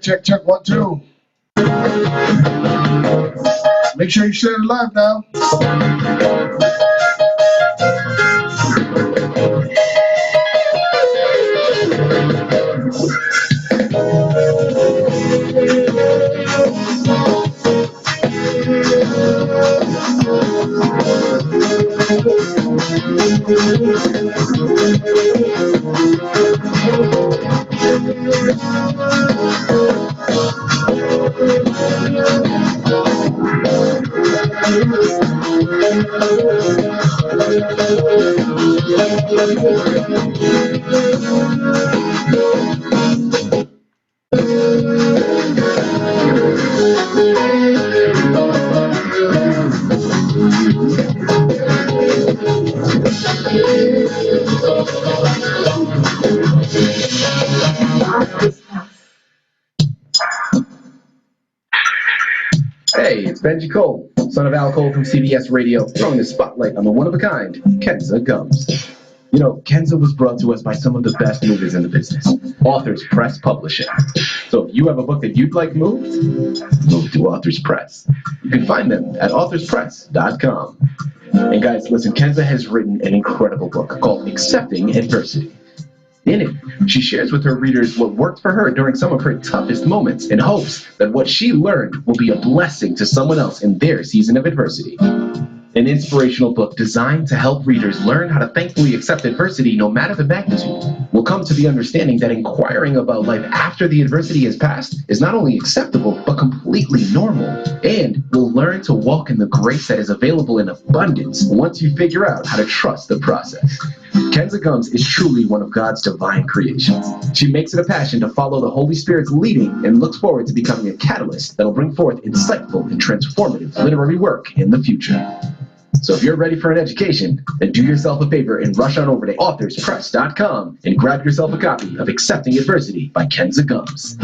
Check, 1, 2. Make sure you share it live now. Hey, it's Benji Cole, son of Al Cole from CBS Radio, throwing the spotlight on the one-of-a-kind Kenza Gumbs. You know, Kenza was brought to us by some of the best movers in the business, Authors Press Publishing. So if you have a book that you'd like moved, move to Authors Press. You can find them at authorspress.com. And guys, listen, Kenza has written an incredible book called Accepting Adversity. In it, she shares with her readers what worked for her during some of her toughest moments in hopes that what she learned will be a blessing to someone else in their season of adversity. An inspirational book designed to help readers learn how to thankfully accept adversity no matter the magnitude. We'll come to the understanding that inquiring about life after the adversity has passed is not only acceptable, but completely normal. And we'll learn to walk in the grace that is available in abundance once you figure out how to trust the process. Kenza Gumbs is truly one of God's divine creations. She makes it a passion to follow the Holy Spirit's leading and looks forward to becoming a catalyst that'll bring forth insightful and transformative literary work in the future. So if you're ready for an education, then do yourself a favor and rush on over to authorspress.com and grab yourself a copy of Accepting Adversity by Kenza Gumbs.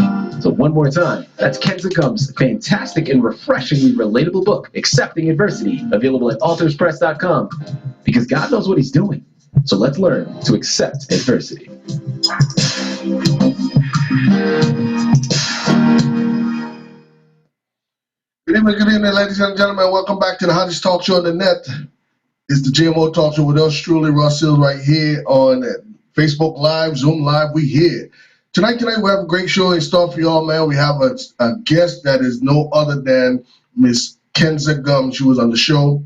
So one more time, that's Kenza Gumbs' fantastic and refreshingly relatable book, Accepting Adversity, available at authorspress.com, because God knows what he's doing. So let's learn to accept adversity. Good evening, ladies and gentlemen. Welcome back to the hottest talk show on the net. It's the JMO Talk Show with us, truly, Russ Hill, right here on Facebook Live, Zoom Live. We here. Tonight, we have a great show in store for y'all, man. We have a guest that is no other than Miss Kenza Gumbs. She was on the show,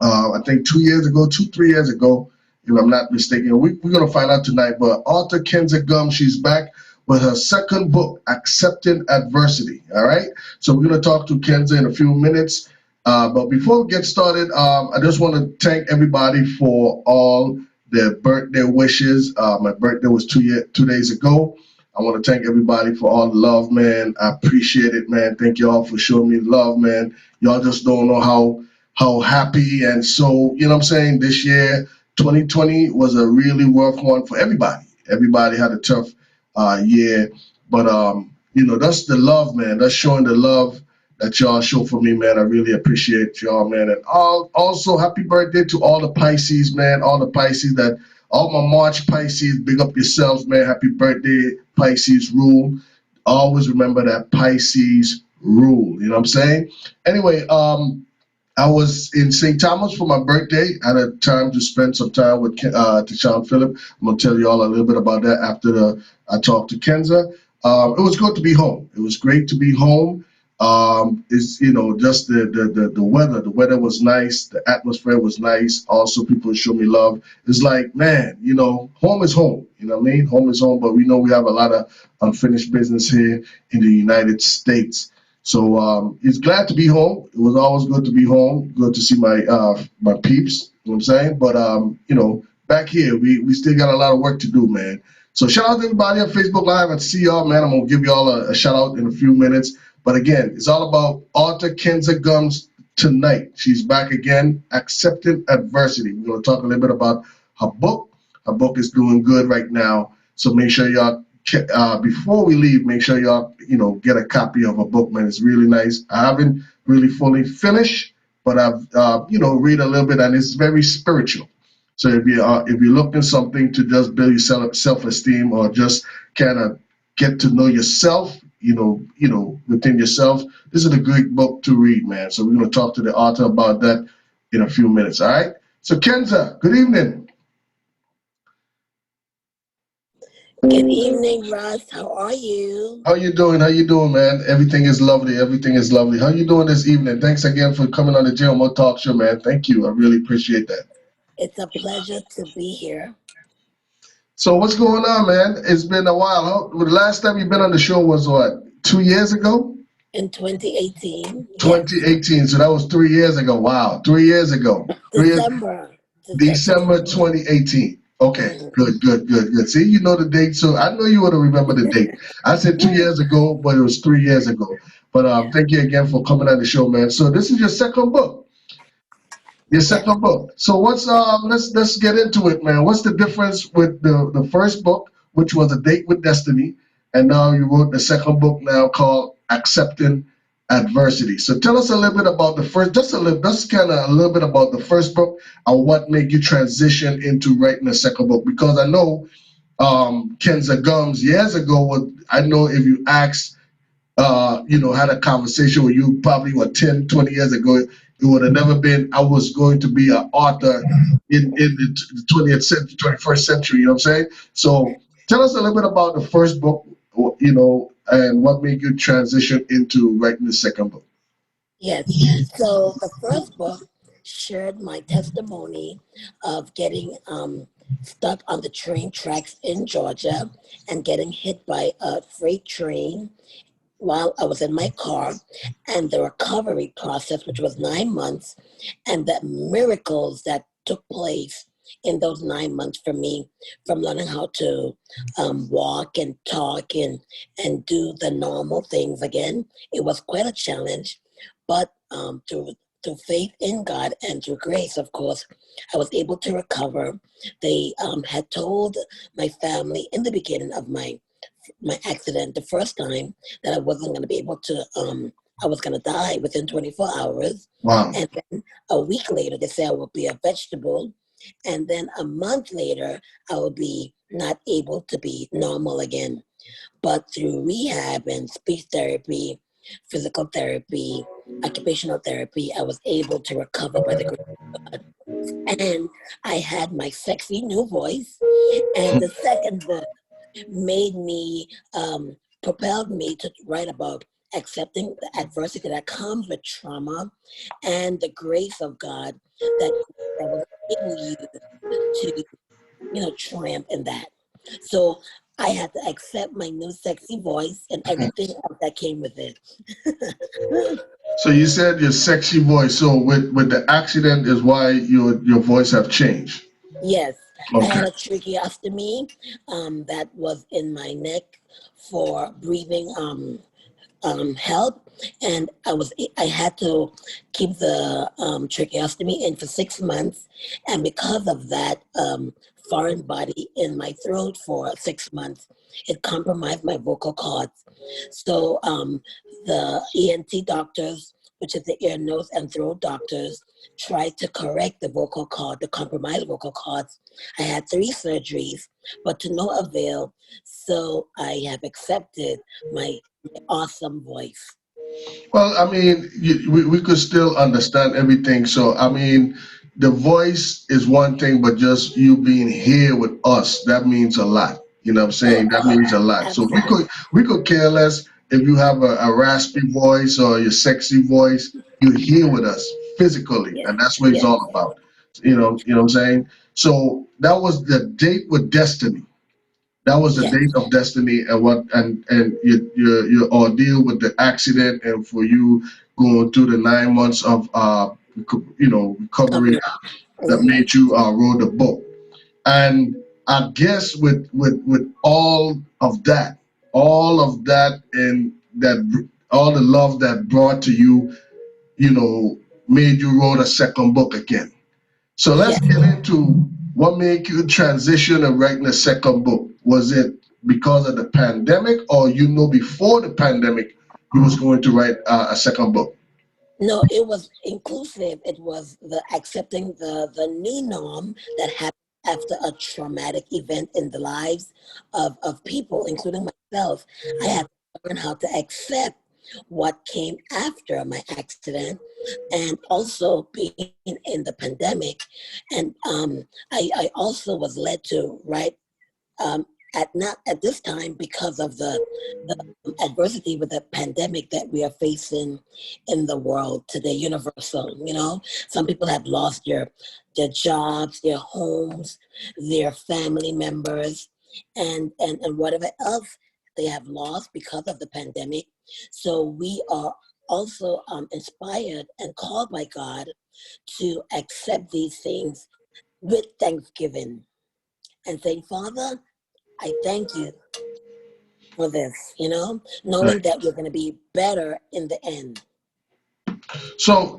I think 2 years ago, 3 years ago, if I'm not mistaken. We're going to find out tonight. But author Kenza Gumbs, she's back with her second book, Accepting Adversity. All right. So we're going to talk to Kenza in a few minutes. But before we get started, I just want to thank everybody for all their birthday wishes. My birthday was 2 days ago. I want to thank everybody for all the love, man. I appreciate it, man. Thank you all for showing me love, man. Y'all just don't know how happy and so, you know what I'm saying, this year, 2020 was a really rough one for everybody. Everybody had a tough year. But that's the love, man. That's showing the love that y'all show for me, man. I really appreciate y'all, man. And also happy birthday to all the Pisces, man. All the Pisces all my March Pisces, big up yourselves, man. Happy birthday, Pisces rule. Always remember that Pisces rule. You know what I'm saying? Anyway, I was in St. Thomas for my birthday. I had time to spend some time with Deshaun Phillip. I'm gonna tell you all a little bit about that after I talked to Kenza. It was good to be home. It was great to be home. It's just the weather. The weather was nice. The atmosphere was nice. Also, people show me love. It's like, man, home is home. You know what I mean? Home is home. But we know we have a lot of unfinished business here in the United States. So it's glad to be home. It was always good to be home. Good to see my peeps. You know what I'm saying? But back here we still got a lot of work to do, man. So shout out to everybody on Facebook Live. I see y'all, man. I'm gonna give y'all a shout out in a few minutes. But again, it's all about author Kenza Gumbs tonight. She's back again, Accepting Adversity. We're gonna talk a little bit about her book. Her book is doing good right now. So make sure y'all before we leave, make sure y'all get a copy of a book, man. It's really nice. I haven't really fully finished, but I've read a little bit, and it's very spiritual. So if you're looking something to just build your self-esteem or just kind of get to know yourself, within yourself, this is a great book to read, man. So we're gonna talk to the author about that in a few minutes. All right. So Kenza, good evening. Good evening, Russ. How are you? How you doing? How you doing, man? Everything is lovely. Everything is lovely. How you doing this evening? Thanks again for coming on the JMO Talk Show, man. Thank you. I really appreciate that. It's a pleasure to be here. So what's going on, man? It's been a while. The last time you've been on the show was what? 2 years ago? In 2018, yes. 2018. So that was 3 years ago. Wow. 3 years ago. 3 years. December. December 2018. Okay, Mhm. good. See, you know the date, so I know you would have remembered the date. I said 2 years ago, but it was 3 years ago. But Yeah, thank you again for coming on the show, man. So this is your second book. Your yes. second book. So what's let's get into it, man. What's the difference with the first book, which was A Date with Destiny, and now you wrote the second book now called Accepting Adversity. So tell us a little bit about the first, just kind of a little bit about the first book and what made you transition into writing the second book. Because I know Kenza Gums years ago, I know if you asked had a conversation with you probably 10, 20 years ago, it would have never been, I was going to be an author in the 20th century, 21st century, you know what I'm saying? So tell us a little bit about the first book, and what made you transition into writing the second book. Yes. So the first book shared my testimony of getting stuck on the train tracks in Georgia and getting hit by a freight train while I was in my car, and the recovery process, which was 9 months, and the miracles that took place in those 9 months for me, from learning how to walk and talk and do the normal things again. It was quite a challenge, but through faith in God and through grace, of course, I was able to recover. They had told my family in the beginning of my accident the first time that I wasn't going to be able to, I was going to die within 24 hours. Wow. And then a week later, they said I would be a vegetable. And then a month later, I would be not able to be normal again. But through rehab and speech therapy, physical therapy, occupational therapy, I was able to recover by the grace of God. And I had my sexy new voice. And the second book made me, propelled me to write about accepting the adversity that comes with trauma and the grace of God that will enable you to, triumph in that. So I had to accept my new sexy voice and everything else that came with it. So you said your sexy voice. So with the accident is why your voice have changed. Yes, I Okay. had a tracheostomy that was in my neck for breathing help, and I had to keep the tracheostomy in for 6 months, and because of that foreign body in my throat for 6 months, it compromised my vocal cords. So the ENT doctors, which is the ear, nose, and throat doctors, tried to correct the vocal cord, the compromised vocal cords. I had 3 surgeries, but to no avail. So I have accepted my awesome voice. Well, I mean, we could still understand everything. So, I mean, the voice is one thing, but just you being here with us, that means a lot. You know what I'm Oh, saying? That means a lot. So absolutely. we could care less if you have a raspy voice or your sexy voice. You're here with us physically, Yes, and that's what it's yes, all about. You know what I'm saying? So that was the date with destiny. That was the yes, date of destiny, and what and your ordeal with the accident, and for you going through the 9 months of recovery recovery. that Hmm. made you wrote the book. And I guess with all of that, and that all the love that brought to you, you know, made you wrote a second book again. So let's Yes. get into what made you transition and writing a second book. Was it because of the pandemic, or before the pandemic you was going to write a second book? No, it was inclusive. It was the accepting the new norm that happened after a traumatic event in the lives of people, including myself. I had to learn how to accept what came after my accident and also being in the pandemic. And I also was led to write um, at not at this time because of the adversity with the pandemic that we are facing in the world today, universal. Some people have lost their jobs, their homes, their family members, and whatever else they have lost because of the pandemic. So we are also inspired and called by God to accept these things with thanksgiving and say, Father, I thank you for this, Right. knowing that you're going to be better in the end. So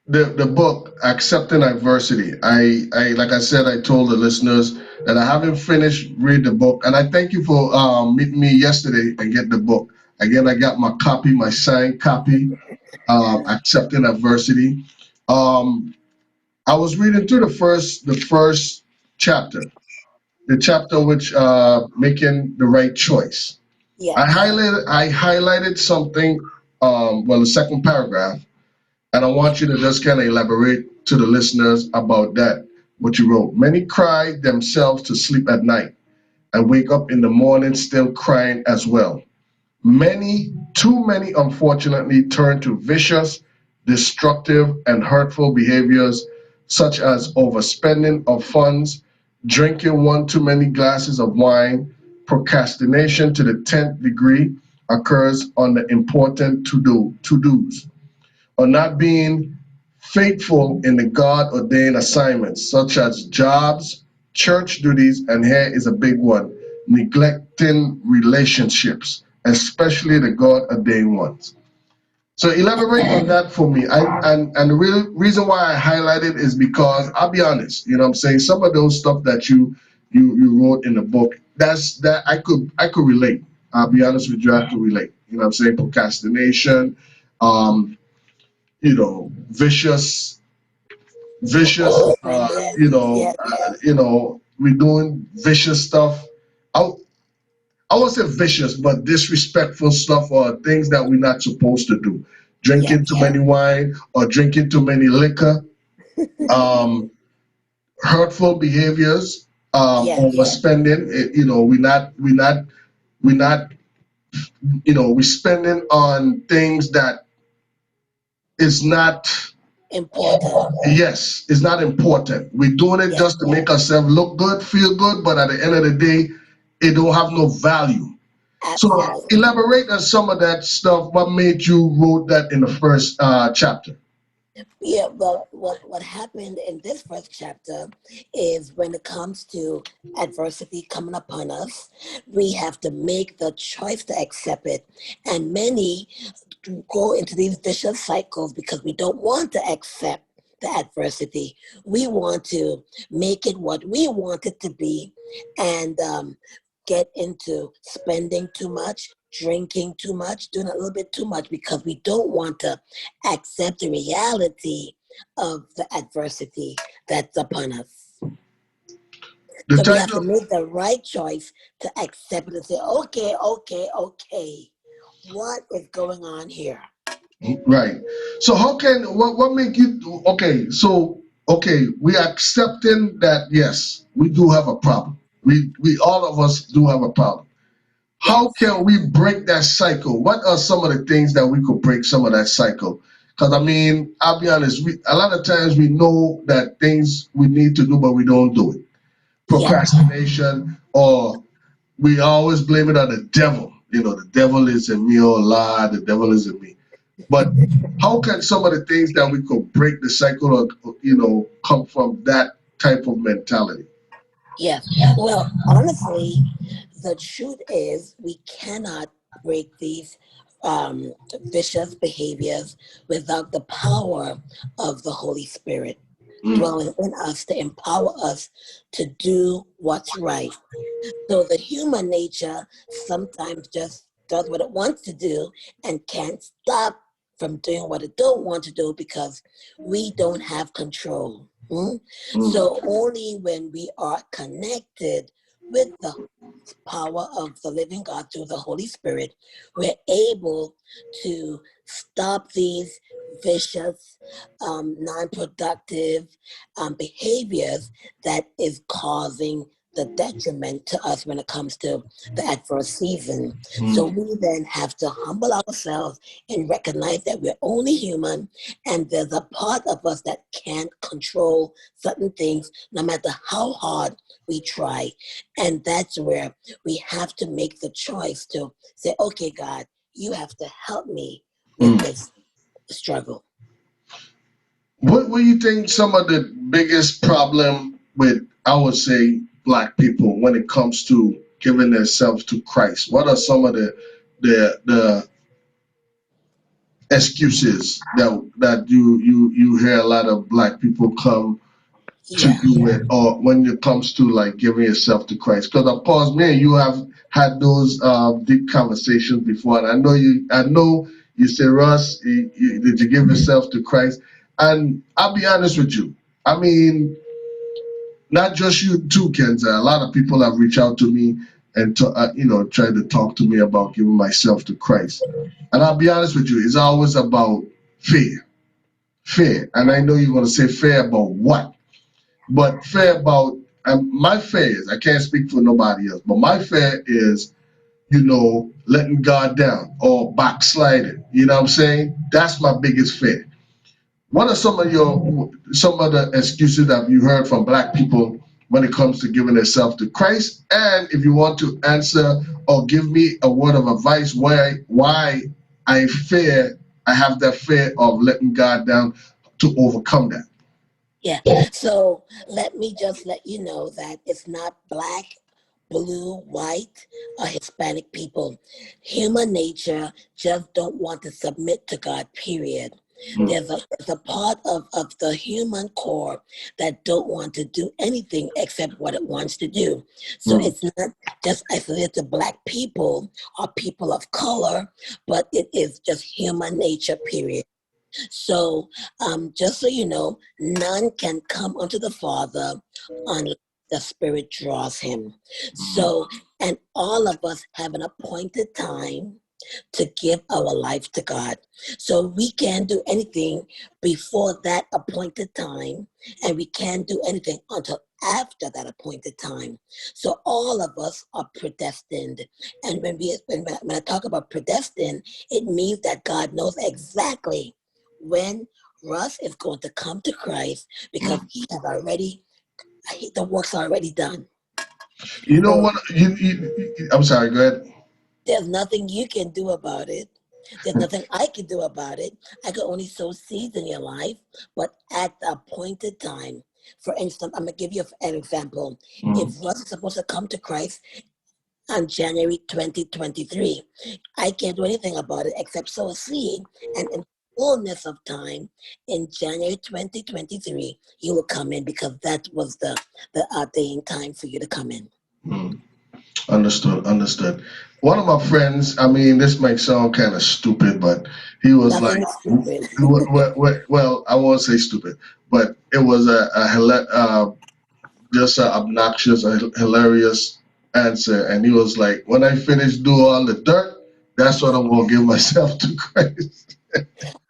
the book Accepting Adversity. I like I said, I told the listeners that I haven't finished read the book, and I thank you for meeting me yesterday and get the book. Again, I got my copy, my signed copy, Accepting Adversity. Um, I was reading through the first chapter, the chapter which making the right choice. Yes. I highlighted something, well, the second paragraph, and I want you to just kind of elaborate to the listeners about that, what you wrote. Many cry themselves to sleep at night and wake up in the morning still crying as well. Many, too many, unfortunately, turn to vicious, destructive, and hurtful behaviors such as overspending of funds, drinking one too many glasses of wine, procrastination to the 10th degree occurs on the important to-dos, or not being faithful in the God ordained assignments such as jobs, church duties, and here is a big one, neglecting relationships, especially the God ordained ones. So elaborate on that for me. And the real reason why I highlight it is because I'll be honest, you know what I'm saying? Some of those stuff that you wrote in the book, that I could relate. I'll be honest with you, I could relate. You know what I'm saying? Procrastination, um, vicious, Overspend. Yes. Yes. Yes. we're doing vicious stuff. I, I won't say vicious, but disrespectful stuff or things that we're not supposed to do. Drinking too Yes. many wine or drinking too many liquor, um, hurtful behaviors. Yes. overspending. We're not we're spending on things that is not, Important. yes, it's not important. We're doing it Yes. just to make ourselves look good, feel good, but at the end of the day, it don't have no value. So Absolutely. elaborate on some of that stuff. What made you wrote that in the first chapter? Yeah, well, what happened in this first chapter is when it comes to adversity coming upon us, we have to make the choice to accept it. And many go into these vicious cycles because we don't want to accept the adversity. We want to make it what we want it to be, and get into spending too much, drinking too much, doing a little bit too much because we don't want to accept the reality of the adversity that's upon us. The So we have to title, make the right choice to accept it and say, okay, okay, okay, what is going on here? right? So how can what make you okay? So okay, we accepting that yes, we do have a problem. We all of us do have a problem. How Yes, can we break that cycle? What are some of the things that we could break some of that cycle? Because I mean, I'll be honest, a lot of times we know that things we need to do, but we don't do it. yes, Procrastination, or we always blame it on the devil. The devil is in me, oh Lord, the devil is in me. But how can some of the things that we could break the cycle, or come from that type of mentality? yes. Well, honestly, the truth is we cannot break these um, vicious behaviors without the power of the Holy Spirit Mm, dwelling in us to empower us to do what's right. So the human nature sometimes just does what it wants to do and can't stop from doing what it don't want to do because we don't have control. mm, So only when we are connected with the power of the living God through the Holy Spirit, we're able to stop these vicious, non-productive behaviors that is causing the detriment to us when it comes to the adverse season. So mm, we then have to humble ourselves and recognize that we're only human and there's a part of us that can't control certain things no matter how hard we try. And that's where we have to make the choice to say, okay, God, you have to help me with mm. this struggle. What do you think some of the biggest problem with, I would say, black people when it comes to giving themselves to Christ? What are some of the excuses that you hear a lot of black people come to Yeah, you with, or when it comes to like giving yourself to Christ? Because of course, me and you have had those deep conversations before, and I know you say, Russ, did you give yourself to Christ? And I'll be honest with you. I mean, not just you too, Kenza. A lot of people have reached out to me and tried to talk to me about giving myself to Christ. And I'll be honest with you, it's always about fear, fear. And I know you're going to say fear about what, but fear about, my fear is, I can't speak for nobody else, but my fear is, letting God down or backsliding. You know what I'm saying? That's my biggest fear. What are some of the excuses that you heard from black people when it comes to giving themselves to Christ? And if you want to answer or give me a word of advice why I have that fear of letting God down to overcome that. yeah. So let me just let you know that it's not black, blue, white, or Hispanic people. Human nature just don't want to submit to God, period. Mm, There's a part of the human core that don't want to do anything except what it wants to do. So mm, it's not just isolated to black people or people of color, but it is just human nature, period. So, just so you know, none can come unto the Father unless the Spirit draws him. So, and all of us have an appointed time to give our life to God. So we can't do anything before that appointed time, and we can't do anything until after that appointed time. So all of us are predestined. And when I talk about predestined, it means that God knows exactly when Russ is going to come to Christ because the work's already done. You know So what? I'm sorry. Go ahead. there's nothing you can do about it. There's nothing I can do about it. I can only sow seeds in your life, but at the appointed time. For instance, I'm gonna give you an example. If Mm. Russ is supposed to come to Christ on January 2023, I can't do anything about it except sow a seed, and in fullness of time, in January 2023, you will come in because that was the ordained time for you to come in. Mm. Understood. Understood. One of my friends. I mean, this might sound kind of stupid, but he was like, Nothing is stupid. well, I won't say stupid, but it was just an obnoxious, hilarious answer. And he was like, when I finish doing all the dirt, that's what I'm gonna give myself to Christ.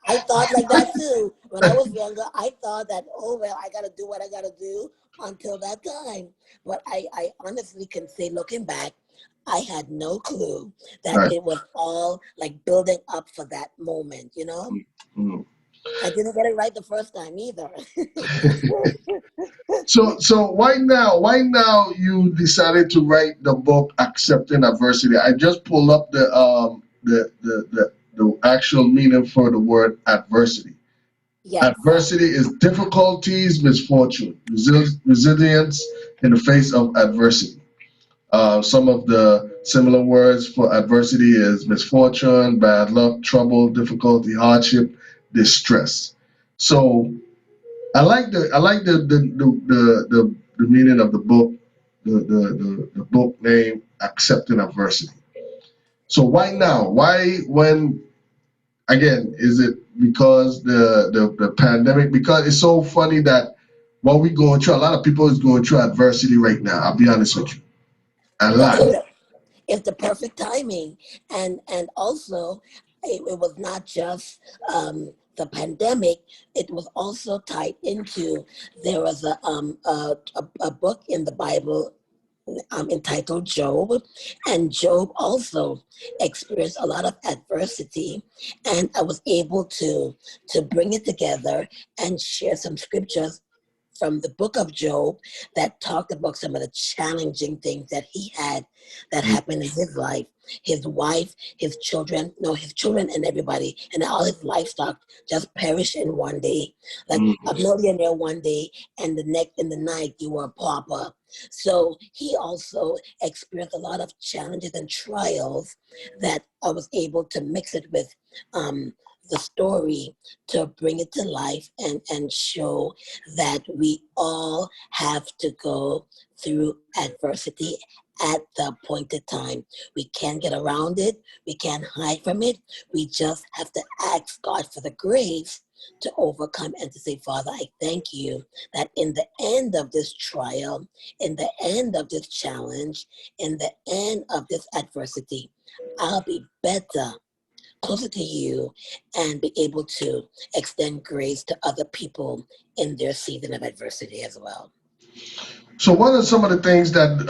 I thought like that too. When I was younger, I thought that, oh, well, I got to do what I got to do until that time. But I honestly can say, looking back, I had no clue that Right. it was all like building up for that moment, you know? Mm. I didn't get it right the first time either. So why now you decided to write the book Accepting Adversity? I just pulled up the actual meaning for the word adversity. Yes. Adversity is difficulties, misfortune, resilience in the face of adversity. Some of the similar words for adversity is misfortune, bad luck, trouble, difficulty, hardship, distress. So I like the meaning of the book, the book name Accepting Adversity. So why now? Why when again, is it because the pandemic? Because it's so funny that what we going through, a lot of people is going through adversity right now. I'll be honest with you. A But lot. it's the perfect timing, and also it was not just the pandemic. It was also tied into, there was a book in the Bible entitled Job, and Job also experienced a lot of adversity, and I was able to bring it together and share some scriptures from the book of Job that talked about some of the challenging things that he had that happened in his life. His wife, his children, no, his children and everybody, and all his livestock just perished in one day. Like a Mm. millionaire one day, and the next in the night you were a pauper. So he also experienced a lot of challenges and trials that I was able to mix it with um, the story to bring it to life and show that we all have to go through adversity at the appointed time. We can't get around it. We can't hide from it. We just have to ask God for the grace to overcome and to say, Father, I thank you that in the end of this trial, in the end of this challenge, in the end of this adversity, I'll be better, closer to you, and be able to extend grace to other people in their season of adversity as well. So what are some of the things that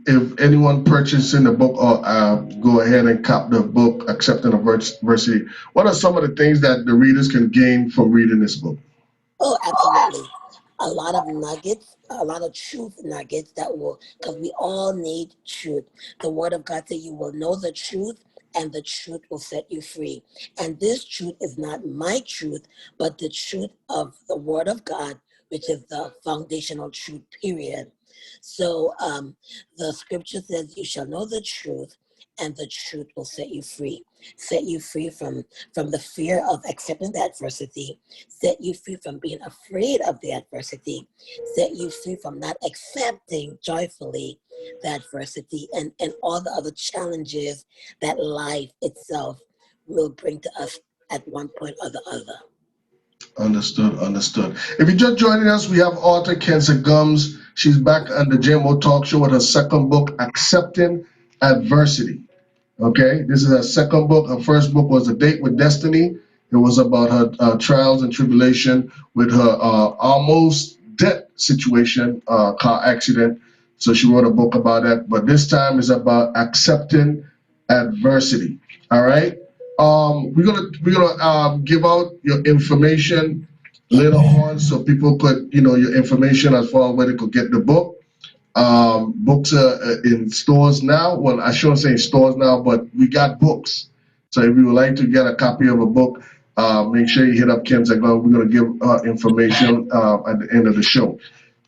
if anyone purchasing the book or go ahead and cop the book Accepting Adversity, what are some of the things that the readers can gain from reading this book? Oh, absolutely. A lot of nuggets, a lot of truth nuggets that will, because we all need truth. The Word of God says you will know the truth, and the truth will set you free. And this truth is not my truth, but the truth of the Word of God, which is the foundational truth, period. So the scripture says, you shall know the truth, and the truth will set you free. Set you free from the fear of accepting the adversity, set you free from being afraid of the adversity, set you free from not accepting joyfully the adversity and all the other challenges that life itself will bring to us at one point or the other. Understood, understood. If you're just joining us, we have author Kenza Gumbs. She's back on the JMO Talk Show with her second book, Accepting Adversity. Okay, this is her second book. Her first book was A Date with Destiny. It was about her trials and tribulation with her almost death situation, car accident. So she wrote a book about that. But this time is about accepting adversity. All right. We're gonna give out your information later on, so people could, your information as far as where they could get the book. Books are in stores now. Well, I shouldn't say stores now, but we got books. So if you would like to get a copy of a book, make sure you hit up Kenza. We're going to give information at the end of the show.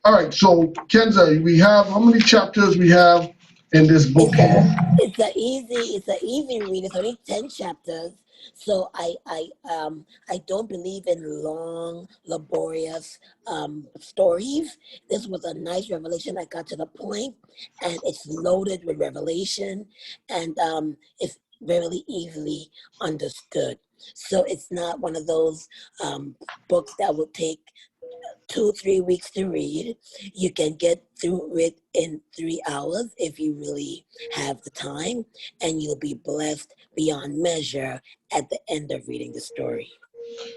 All right. So Kenza, we have how many chapters we have in this book It's a here? it's a easy read. It's only 10 chapters. So I don't believe in long, laborious stories. This was a nice revelation. I got to the point, and it's loaded with revelation, and it's very easily understood. So it's not one of those books that will take 2 3 weeks to read. You can get through it in 3 hours if you really have the time, and you'll be blessed beyond measure at the end of reading the story.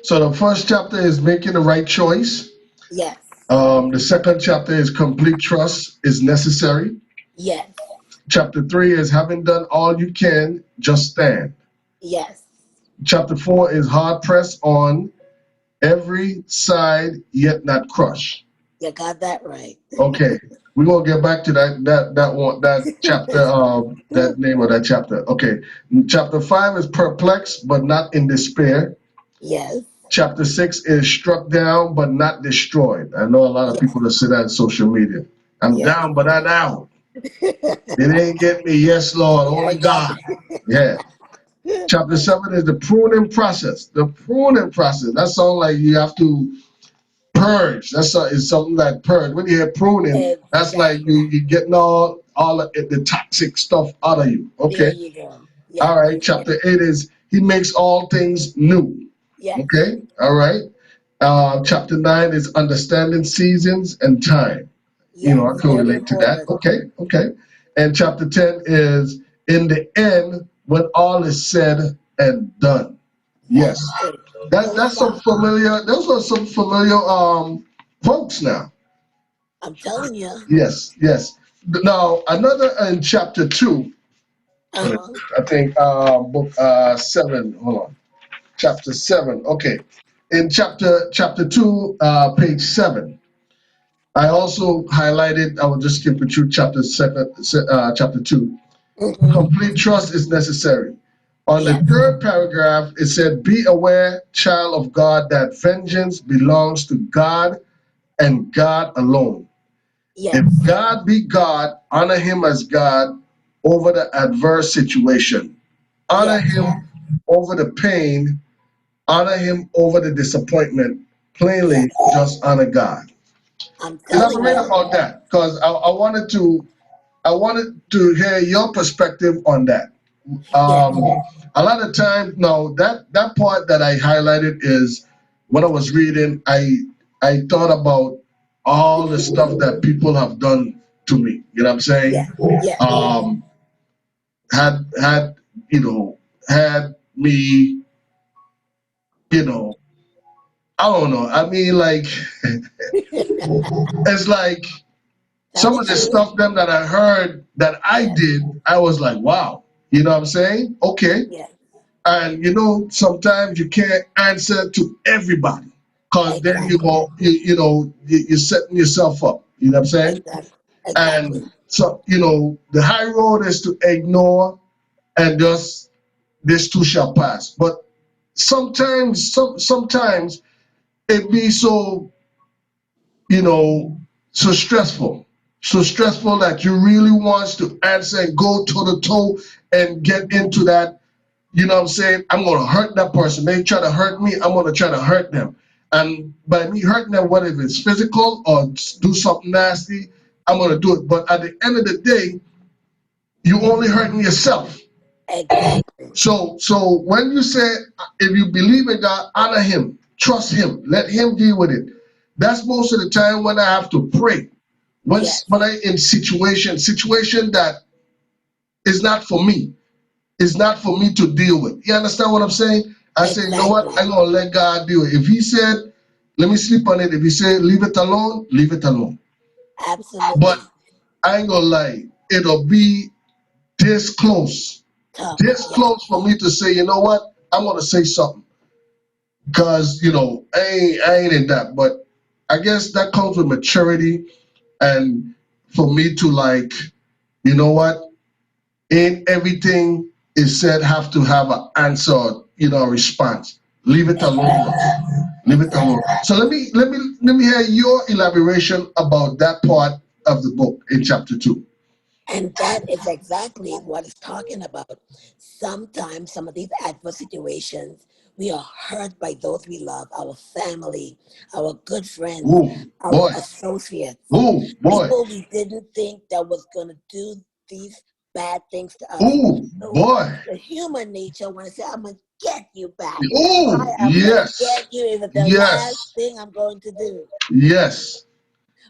So the first chapter is making the right choice. Yes, The second chapter is complete trust is necessary. yes, Chapter 3 is having done all you can, just stand. yes. Chapter 4 is hard pressed on every side, yet not crushed. You got that right. Okay, we're gonna get back to that chapter, that name of that chapter. Okay, chapter 5 is perplexed but not in despair. Yes, Chapter 6 is struck down but not destroyed. I know a lot of yes, people that say that on social media. I'm yes. down but not out. They didn't get me. Yes, Lord, Yeah, I only got God. Yeah. Chapter 7 is the pruning process. The pruning process. That sounds like you have to purge. Is something like purge. When you hear pruning, that's like exactly. you getting all the toxic stuff out of you. There Okay. you go. All Yes, right. yes, Chapter 8 is he makes all things new. yes, Okay. All right. Chapter 9 is understanding seasons and time. yes. I can Very relate to that. important. Okay. Okay. And chapter 10 is in the end when all is said and done. Yes. That's it. Full That's some stop. familiar. Those are some familiar quotes now. I'm telling you. Yes, yes. Now another in chapter 2. Uh-huh. I think book 7. Hold on, chapter 7. Okay, in chapter 2, page 7. I also highlighted. I will just skip it through chapter 2. Hmm. Complete trust is necessary. On the Yes, third paragraph, it said, "Be aware, child of God, that vengeance belongs to God and God alone. If yes, God be God, honor him as God over the adverse situation. Honor yes. him over the pain. Honor him over the disappointment. Yes, Plainly, just honor God." I'm telling Elaborate you. about that, because I wanted to hear your perspective on that. Yes, A lot of times, now that part that I highlighted is when I was reading, I thought about all the stuff that people have done to me. You know what I'm saying? yes, yes, Um, had had me, you know, I don't know. I mean, like it's like tell some the of the truth. stuff them that I heard that I Yes, did, I was like, wow. You know what I'm saying? Okay. yes, And sometimes you can't answer to everybody, because then exactly, you're setting yourself up. You know what I'm saying? exactly, exactly. And so the high road is to ignore and just this too shall pass. But sometimes it be you know so stressful that you really wants to answer and go toe to toe and get into that. You know what I'm saying? I'm going to hurt that person. They try to hurt me, I'm going to try to hurt them. And by me hurting them, whether it's physical or do something nasty, I'm going to do it. But at the end of the day, you only hurting yourself. Exactly. So when you say, if you believe in God, honor him, trust him, let him deal with it. That's most of the time when I have to pray. Yes, When I in situation that is not for me, is not for me to deal with. You understand what I'm saying? I say, you know what? exactly. I'm gonna let God do it. If He said, let me sleep on it. If you say leave it alone, leave it alone. But Absolutely. I ain't gonna lie, it'll be this close, Tough. this Yeah. close for me to say, you know what, I'm gonna say something. Cause I ain't in that. But I guess that comes with maturity and for me to like, you know what, ain't everything is said have to have an answer, a response. Leave it alone, bro. Exactly. Leave it alone. Exactly. So let me hear your elaboration about that part of the book in chapter 2. And that is exactly what it's talking about. Sometimes, some of these adverse situations, we are hurt by those we love, our family, our good friends, Ooh, our boy. associates, Ooh, boy. people we didn't think that was going to do these bad things to us. Ooh, So, boy. the human nature want to say, I'm going to get you back. I Ooh, am going to yes. get you. Is it the last Yes. thing I'm going to do? Yes.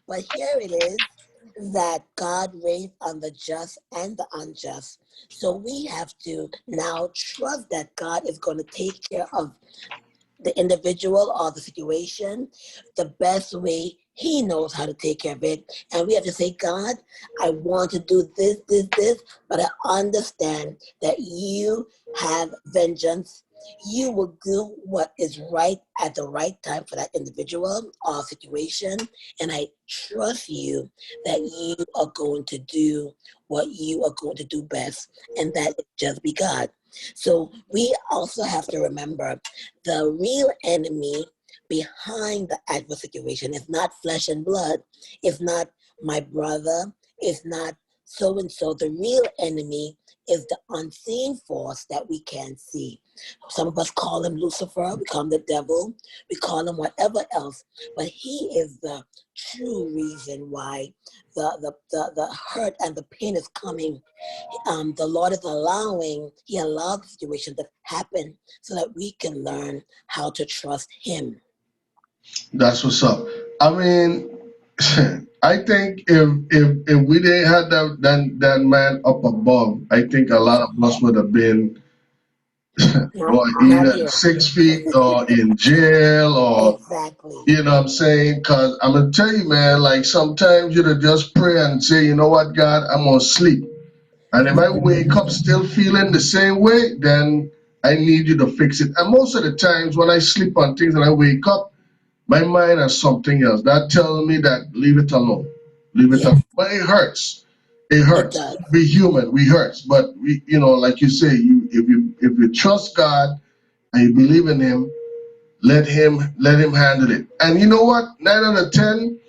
But here it is that God reigns on the just and the unjust. So we have to now trust that God is going to take care of the individual or the situation the best way he knows how to take care of it. And we have to say, God, I want to do this, but I understand that you have vengeance. You will do what is right at the right time for that individual or situation. And I trust you that you are going to do what you are going to do best, and that is just be God. So we also have to remember the real enemy behind the adverse situation is not flesh and blood, it's not my brother, it's not so and so. The real enemy is the unseen force that we can't see. Some of us call him Lucifer, we call him the devil, we call him whatever else, but he is the true reason why the hurt and the pain is coming. The Lord is he allowed the situation to happen so that we can learn how to trust Him. That's what's up. I mean, I think if we didn't have that man up above, I think a lot of us would have been Not, or not either here. 6 feet or in jail or Exactly. you know what I'm saying? Cause I'm gonna tell you, man, like sometimes you just pray and say, you know what, God, I'm gonna sleep. And if I wake up still feeling the same way, then I need you to fix it. And most of the times when I sleep on things and I wake up, my mind has something else. That tells me that leave it alone. Leave it alone. Yes, But it hurts. It it hurts. does. Be human, we hurts. But we, like you say, if you trust God and you believe in him, let him handle it. And you know what? 9 out of 10,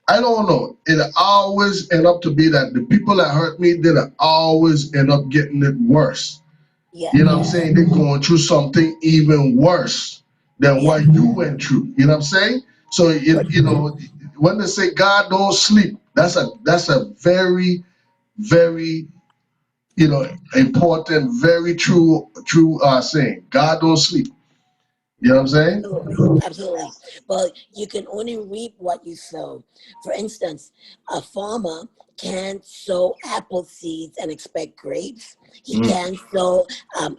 I don't know. It always end up to be that the people that hurt me did always end up getting it worse. You know what I'm Yes, saying? They're going through something even worse than yes. what you went through. You know what I'm saying? So But when they say God don't sleep, that's a very, very, important, very true saying. God don't sleep. You know what I'm saying? absolutely, absolutely. But you can only reap what you sow. For instance, a farmer can't sow apple seeds and expect grapes. He Mm. can't sow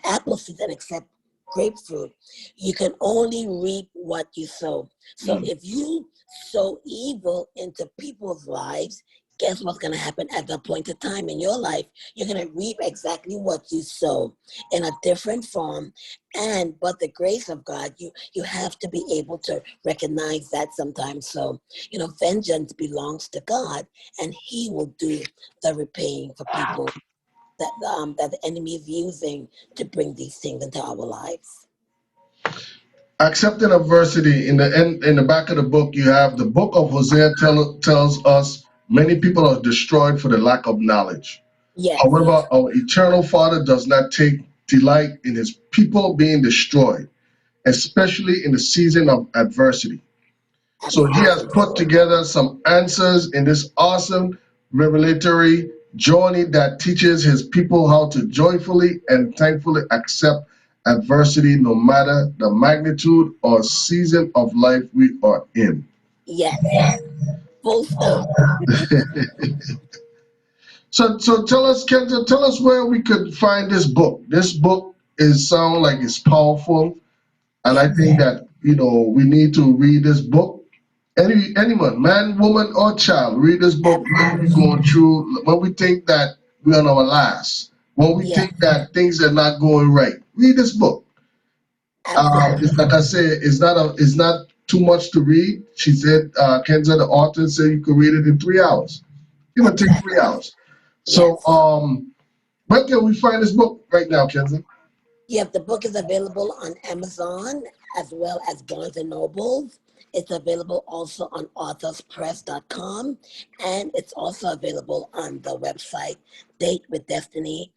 apple seeds and expect grapefruit. You can only reap what you sow. So Mm. if you sow evil into people's lives, guess what's going to happen at that point of time in your life? You're going to reap exactly what you sow in a different form, and but the grace of God, you have to be able to recognize that sometimes. So vengeance belongs to God, and He will do the repaying for people that the enemy is using to bring these things into our lives. Accepting adversity. In the back of the book, you have the book of Hosea tells us many people are destroyed for the lack of knowledge. Yes, However, our eternal Father does not take delight in his people being destroyed, especially in the season of adversity. So he has absolutely. put together some answers in this awesome revelatory journey that teaches his people how to joyfully and thankfully accept adversity no matter the magnitude or season of life we are in. Yes, full stop. So tell us, Kenza, tell us where we could find this book. This book is sound like it's powerful, and I Yes, think that we need to read this book. Anyone, man, woman, or child, read this book when we're Absolutely. going through, when we think that we're on our last, when we Yes, think that things are not going right. Read this book. It's absolutely. like I said, it's not too much to read. She said, Kenza, the author said you could read it in 3 hours. It would take Exactly. 3 hours. So, Yes. where can we find this book right now, Kenza? Yep, the book is available on Amazon as well as Barnes and Nobles. It's available also on authorspress.com, and it's also available on the website Date with Destiny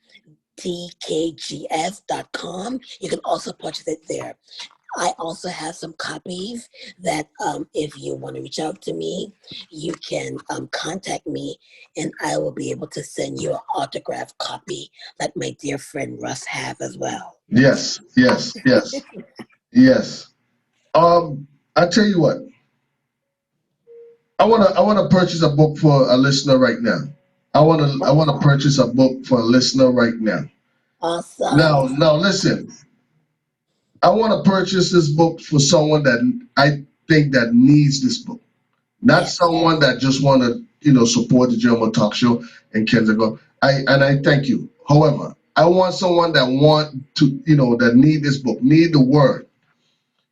tkgs.com. You can also purchase it there. I also have some copies that if you want to reach out to me, you can contact me and I will be able to send you an autographed copy that my dear friend Russ have as well. Yes, yes, yes, yes. I tell you what, I wanna purchase a book for a listener right now. I wanna purchase a book for a listener right now. Awesome. Now listen. I want to purchase this book for someone that I think that needs this book, not Yes, someone that just want to support the JMO Talk Show and Kenza go. I thank you. However, I want someone that want to that need this book, need the word.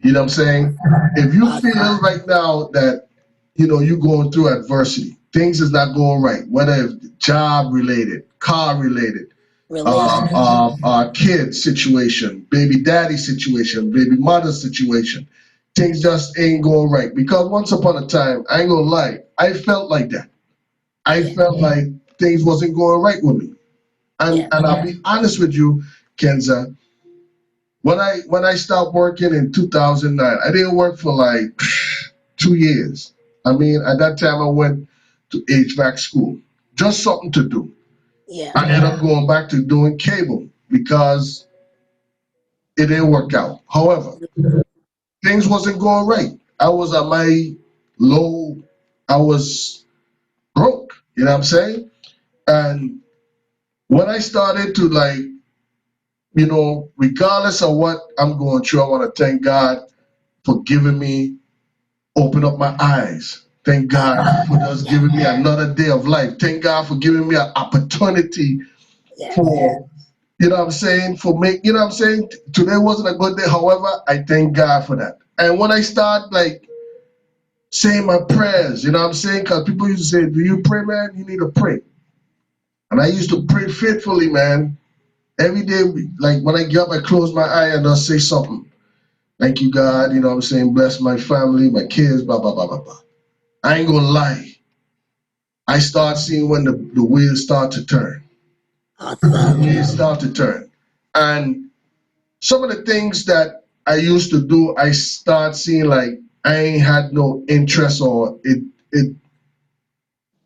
You know what I'm saying? If you awesome. feel right now that you're going through adversity, things is not going right, whether it's job related, car related, Relationship. kid situation, baby daddy situation, baby mother situation. Things just ain't going right. Because once upon a time, I ain't gonna lie, I felt like that. I Yeah, felt like things wasn't going right with me. And yeah, I'll be honest with you, Kenza, when I stopped working in 2009, I didn't work for like 2 years. I mean, at that time I went to HVAC school, just something to do. yeah, I ended up going back to doing cable because it didn't work out. However, things wasn't going right. I was at my low. I was broke. You know what I'm saying? And when I started to regardless of what I'm going through, I want to thank God for giving me, open up my eyes. Thank God for absolutely. just Yes, giving me another day of life. Thank God for giving me an opportunity yes, for, what I'm saying, today wasn't a good day. However, I thank God for that. And when I start saying my prayers, you know what I'm saying? Because people used to say, do you pray, man? You need to pray. And I used to pray faithfully, man. Every day, like when I get up, I close my eye and I'll say something. Thank you, God. You know what I'm saying? Bless my family, my kids, blah, blah, blah, blah, blah. I ain't gonna lie. I start seeing when the wheels start to turn. The awesome. wheels start to turn. And some of the things that I used to do, I start seeing like I ain't had no interest, or it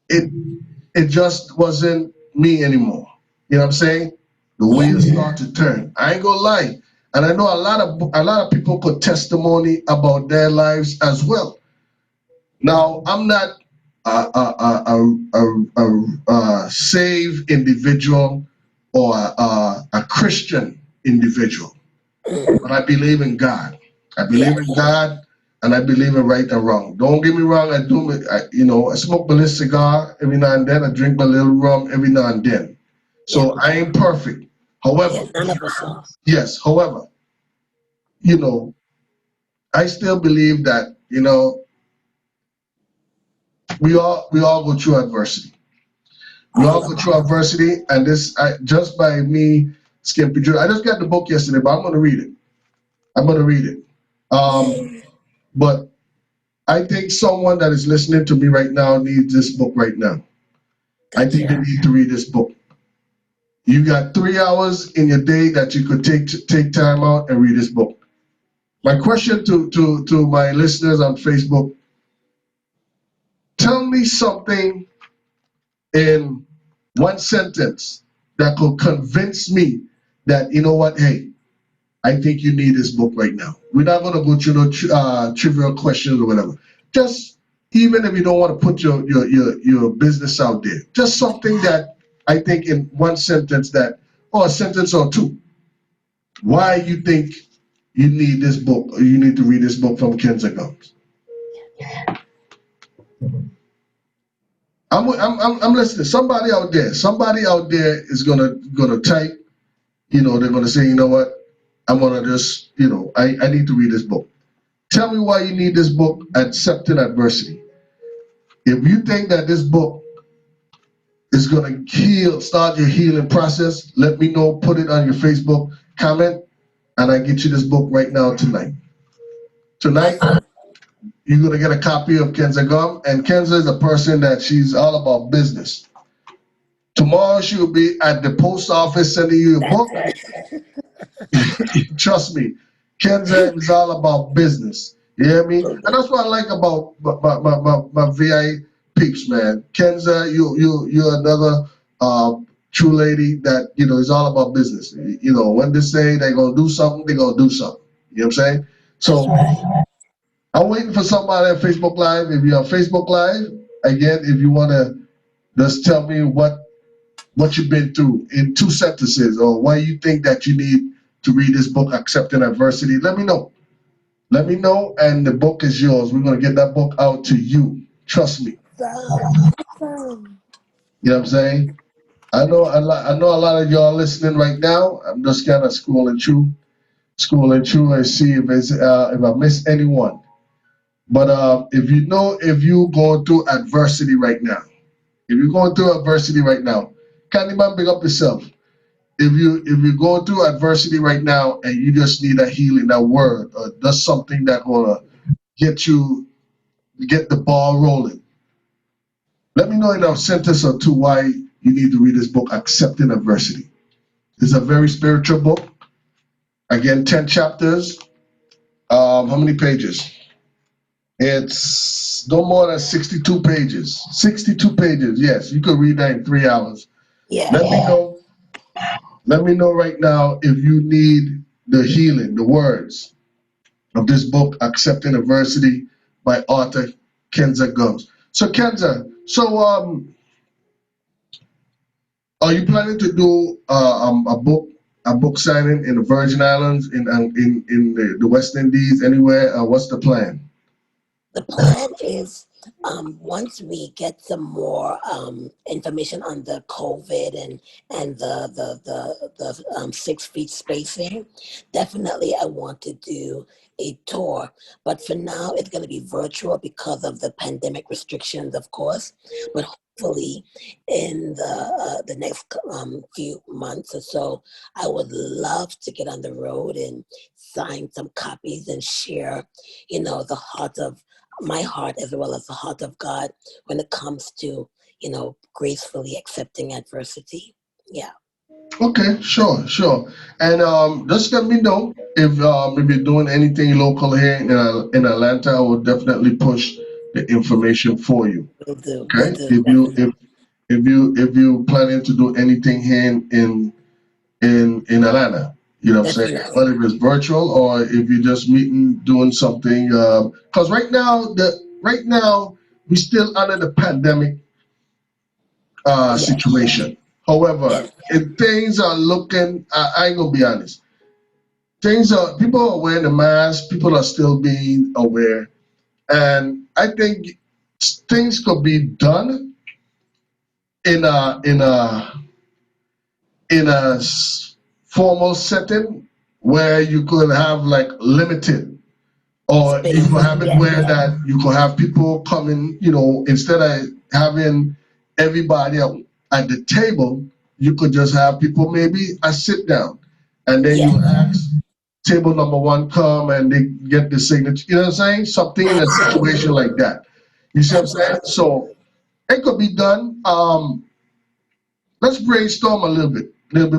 it just wasn't me anymore. You know what I'm saying? The Yes, wheels start to turn. I ain't gonna lie. And I know a lot of people put testimony about their lives as well. Now, I'm not a saved individual or a Christian individual, but I believe in God. I believe in yes, God, and I believe in right and wrong. Don't get me wrong. I smoke a little cigar every now and then. I drink my little rum every now and then. yeah, So I ain't perfect. However, yes. None of us are. yes. However, you know, I still believe that we all go through adversity. We all All go of through adversity, and just by me skipping through. I just got the book yesterday, but I'm gonna read it. I'm gonna read it. Um, us. but I think someone that is listening to me right now needs this book right now. I think they Gotcha. need to read this book. You got 3 hours in your day that you could take time out and read this book. My question to my listeners on Facebook: tell me something in one sentence that could convince me that hey, I think you need this book right now. We're not going to go through no trivial questions or whatever. Just, even if you don't want to put your business out there, just something that I think in one sentence, or a sentence or two, why you think you need this book, or you need to read this book from Kenza Gumbs. I'm listening. Somebody out there is gonna type. They're gonna say, you know what? I'm gonna just, I need to read this book. Tell me why you need this book, Accepting Adversity. If you think that this book is gonna start your healing process, let me know. Put it on your Facebook comment, and I get you this book right now tonight. Tonight, Awesome. you're gonna get a copy of Kenza Gum, and Kenza is a person that she's all about business. Tomorrow she will be at the post office sending you a That's book. right. Trust me, Kenza is all about business. You hear me? And that's what I like about my VI peeps, man. Kenza, you're another true lady that is all about business. When they say they're gonna do something, they're gonna do something. You know what I'm saying? That's So right. I'm waiting for somebody at Facebook Live. If you're on Facebook Live, again, if you wanna just tell me what you've been through in 2 sentences, or why you think that you need to read this book, Accepting Adversity, let me know. Let me know, and the book is yours. We're gonna get that book out to you. Trust me. Awesome. You know what I'm saying? I know a lot of y'all listening right now. I'm just kind of scrolling through and see if I miss anyone. But if you're going through adversity right now, Candyman, big up yourself. If you're going through adversity right now and you just need a healing, that word, or that's something that gonna get the ball rolling. Let me know in a sentence or two why you need to read this book, Accepting Adversity. It's a very spiritual book. Again, 10 chapters. How many pages? It's no more than 62 pages. 62 pages. Yes, you could read that in 3 hours. Yeah. Let me know. Let me know right now if you need the healing, the words of this book, Accepting Adversity by author Kenza Gumbs. So Kenza, are you planning to do a book signing in the Virgin Islands, in the West Indies, anywhere? What's the plan? The plan is once we get some more information on the COVID and the 6 feet spacing, definitely I want to do a tour. But for now, it's going to be virtual because of the pandemic restrictions, of course. But hopefully, in the next few months or so, I would love to get on the road and sign some copies and share, the heart of my heart as well as the heart of God when it comes to, gracefully accepting adversity. Yeah, Okay, sure. And just let me know if you're doing anything local here in Atlanta. I will definitely push the information for you. will Okay, do, if you definitely. if you planning to do anything here in Atlanta, what I'm saying, Definitely. whether it's virtual or if you're just meeting doing something. Because right now we still under the pandemic Yes, situation. However, yes, if things are looking, I ain't gonna be honest. People are wearing the mask. People are still being aware, and I think things could be done in a formal setting where you could have like limited, or you could spacing. have it Yes, where that you could have people coming, instead of having everybody at the table, you could just have people maybe a sit down, and then you yes, ask table number one come and they get the signature. You know what I'm saying? Something in a situation absolutely, like that. You see what I'm saying? absolutely. So it could be done. Let's brainstorm a little bit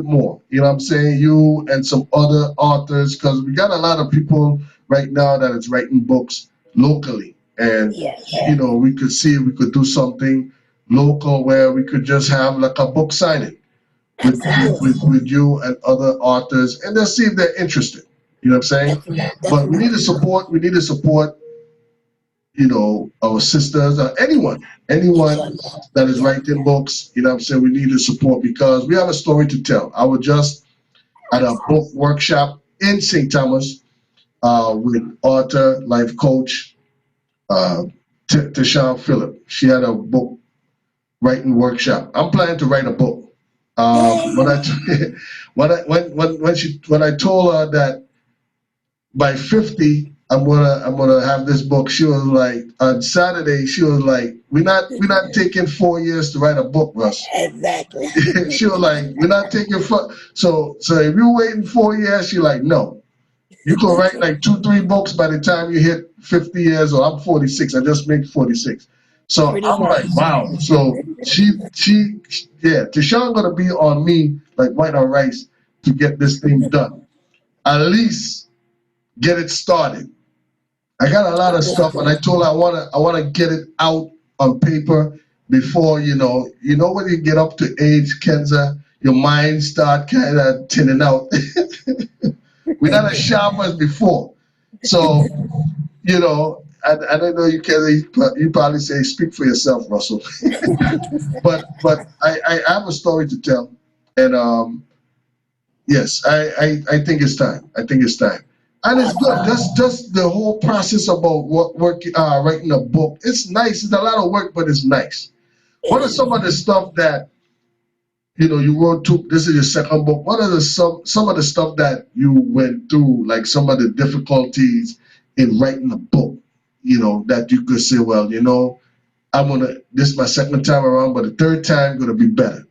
more. You know what I'm saying? You and some other authors, because we got a lot of people right now that is writing books locally. And, Yes, we could see if we could do something local where we could just have like a book signing absolutely, with you and other authors, and just see if they're interested. You know what I'm saying? But we need to definitely. support, our sisters, or Each anyone other. that is Yeah, writing books. You know what I'm saying? We need to support because we have a story to tell. I was just at a book workshop in St. Thomas, with author, life coach, uh, Tashawn Phillip. She had a book writing workshop. I'm planning to write a book. When Yay! I when I told her that by 50 I'm gonna have this book, she was like, on Saturday she was like, we're not taking 4 years to write a book, Russ. Exactly. She was like, we're not taking so if you're waiting 4 years, she like, no. You can write like 2, 3 books by the time you hit 50 years old. I'm 46. I just made 46. So Pretty I'm like, much. wow. So yeah, Tashawn gonna be on me like white on rice to get this thing done. At least get it started. I got a lot of stuff, and I Understood. told her I wanna get it out on paper before when you get up to age, Kenza, your mind start kind of tinning out. We're not as sharp as before. So, I don't know, you probably say, speak for yourself, Russell. But I have a story to tell. And yes, I think it's time. I think it's time. And it's good. Awesome. Just the whole process about writing a book. It's nice. It's a lot of work, but it's nice. It What are is. some of the stuff that you wrote to? This is your second book. What are some of the stuff that you went through, like some of the difficulties in writing a book? That you could say, well, this is my second time around, but the third time gonna be better.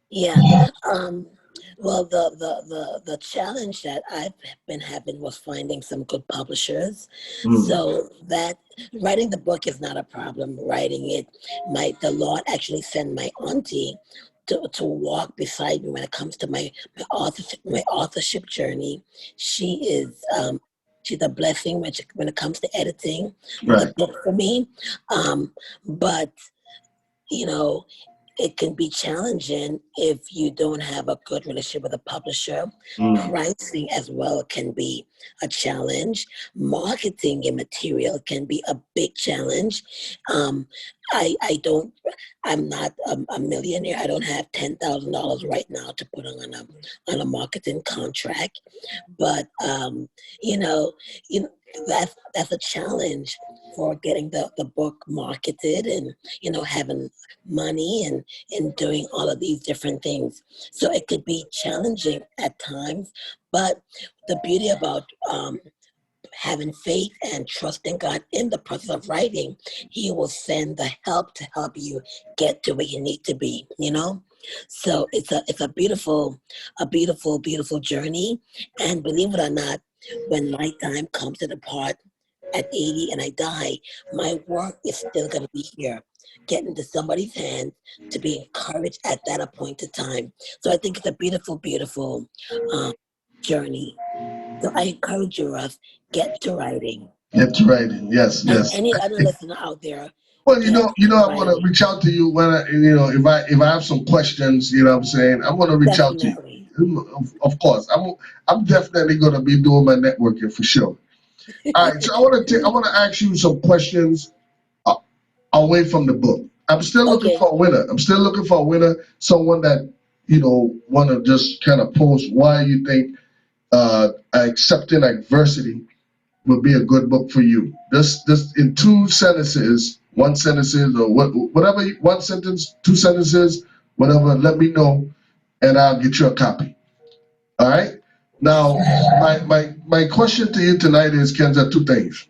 Yeah. Um, well, the challenge that I've been having was finding some good publishers. Mm, So that writing the book is not a problem. Writing it, the Lord actually sent my auntie to walk beside me when it comes to my authorship journey. She is she's a blessing when it comes to editing the right. book for me. But you know, it can be challenging if you don't have a good relationship with a publisher. Mm, Pricing as well can be a challenge. Marketing your material can be a big challenge. Um, I don't. I'm not a millionaire. I don't have $10,000 right now to put on a marketing contract. But you know, you know that's a challenge for getting the book marketed and having money and doing all of these different things. So it could be challenging at times, but the beauty about having faith and trusting God in the process of writing, He will send the help to help you get to where you need to be. So it's a beautiful journey. And believe it or not, when my time comes to depart at 80 and I die, my work is still going to be here, getting to somebody's hands to be encouraged at that appointed time. So I think it's a beautiful um, journey. So I encourage you, Russ, get to writing. Get to writing. Yes, And yes. any other listener out there, Well, get to I'm gonna writing. reach out to you when if I have some questions. What I'm saying, I'm gonna reach out to you. Definitely. Of course, I'm definitely gonna be doing my networking for sure. All right, so I want to ask you some questions uh, away from the book. I'm still looking Okay. for a winner. I'm still looking for a winner. Someone that want to just kind of post why you think accepting adversity would be a good book for you. Just in 2 sentences, one sentences or whatever, one sentence, 2 sentences, whatever. Let me know, and I'll get you a copy. All right. Now, my question to you tonight is, Kenza, two things.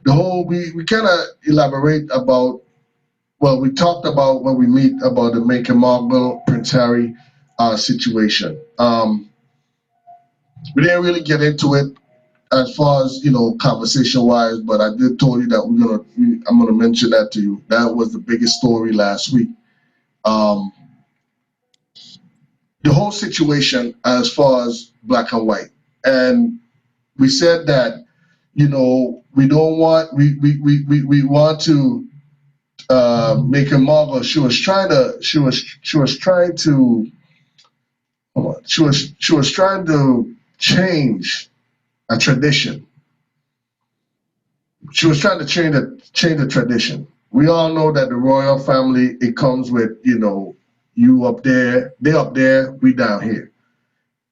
The whole we kind of elaborate about. Well, we talked about when we meet about the Meghan Markle Prince Harry situation. We didn't really get into it as far as conversation wise, but I did told you that I'm gonna mention that to you. That was the biggest story last week. Um, the whole situation as far as black and white, and we said that we don't want we want to make a marvel. She was trying to change a tradition. She was trying to change the tradition. We all know that the royal family, it comes with you up there, they up there, we down here.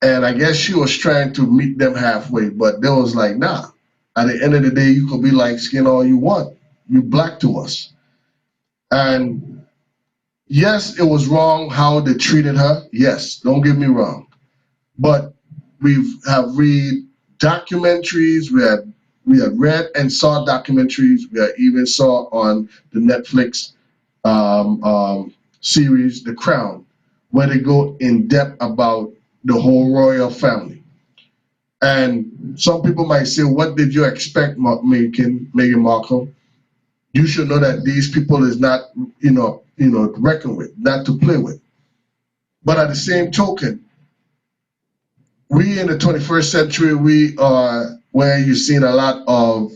And I guess she was trying to meet them halfway, but they was like, nah. At the end of the day, you could be light skin all you want. You black to us. And yes, it was wrong how they treated her. Yes, don't get me wrong. But have read documentaries. We had read and saw documentaries. We had even saw on the Netflix series, The Crown, where they go in depth about the whole royal family. And some people might say, "What did you expect, Meghan Markle? You should know that these people is not, reckon with, not to play with." But at the same token, we in the 21st century, we are where you're seeing a lot of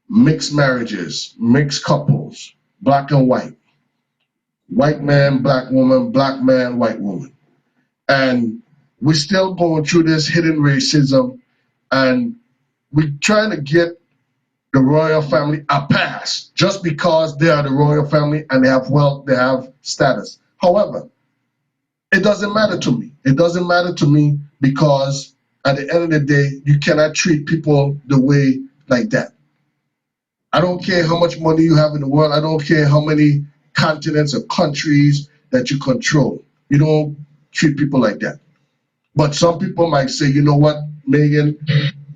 mixed marriages, mixed couples, black and white man, black woman, black man, white woman. And we're still going through this hidden racism, and we're trying to get the royal family a pass just because they are the royal family and they have wealth, they have status. However, it doesn't matter to me. It doesn't matter to me because at the end of the day, you cannot treat people the way like that. I don't care how much money you have in the world. I don't care how many continents or countries that you control. You don't treat people like that. But some people might say, you know what, Megan,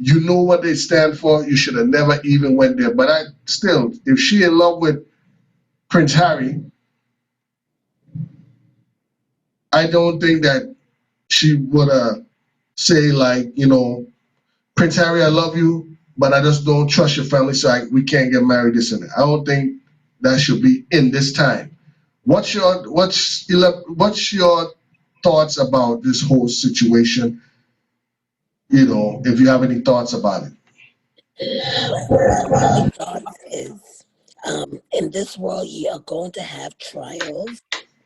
you know what they stand for. You should have never even went there. But I still, if she in love with Prince Harry, I don't think that she would say like, Prince Harry, I love you, but I just don't trust your family, so we can't get married. This and that. I don't think that should be in this time. What's your thoughts about this whole situation? If you have any thoughts about it. My thoughts is, in this world, you are going to have trials.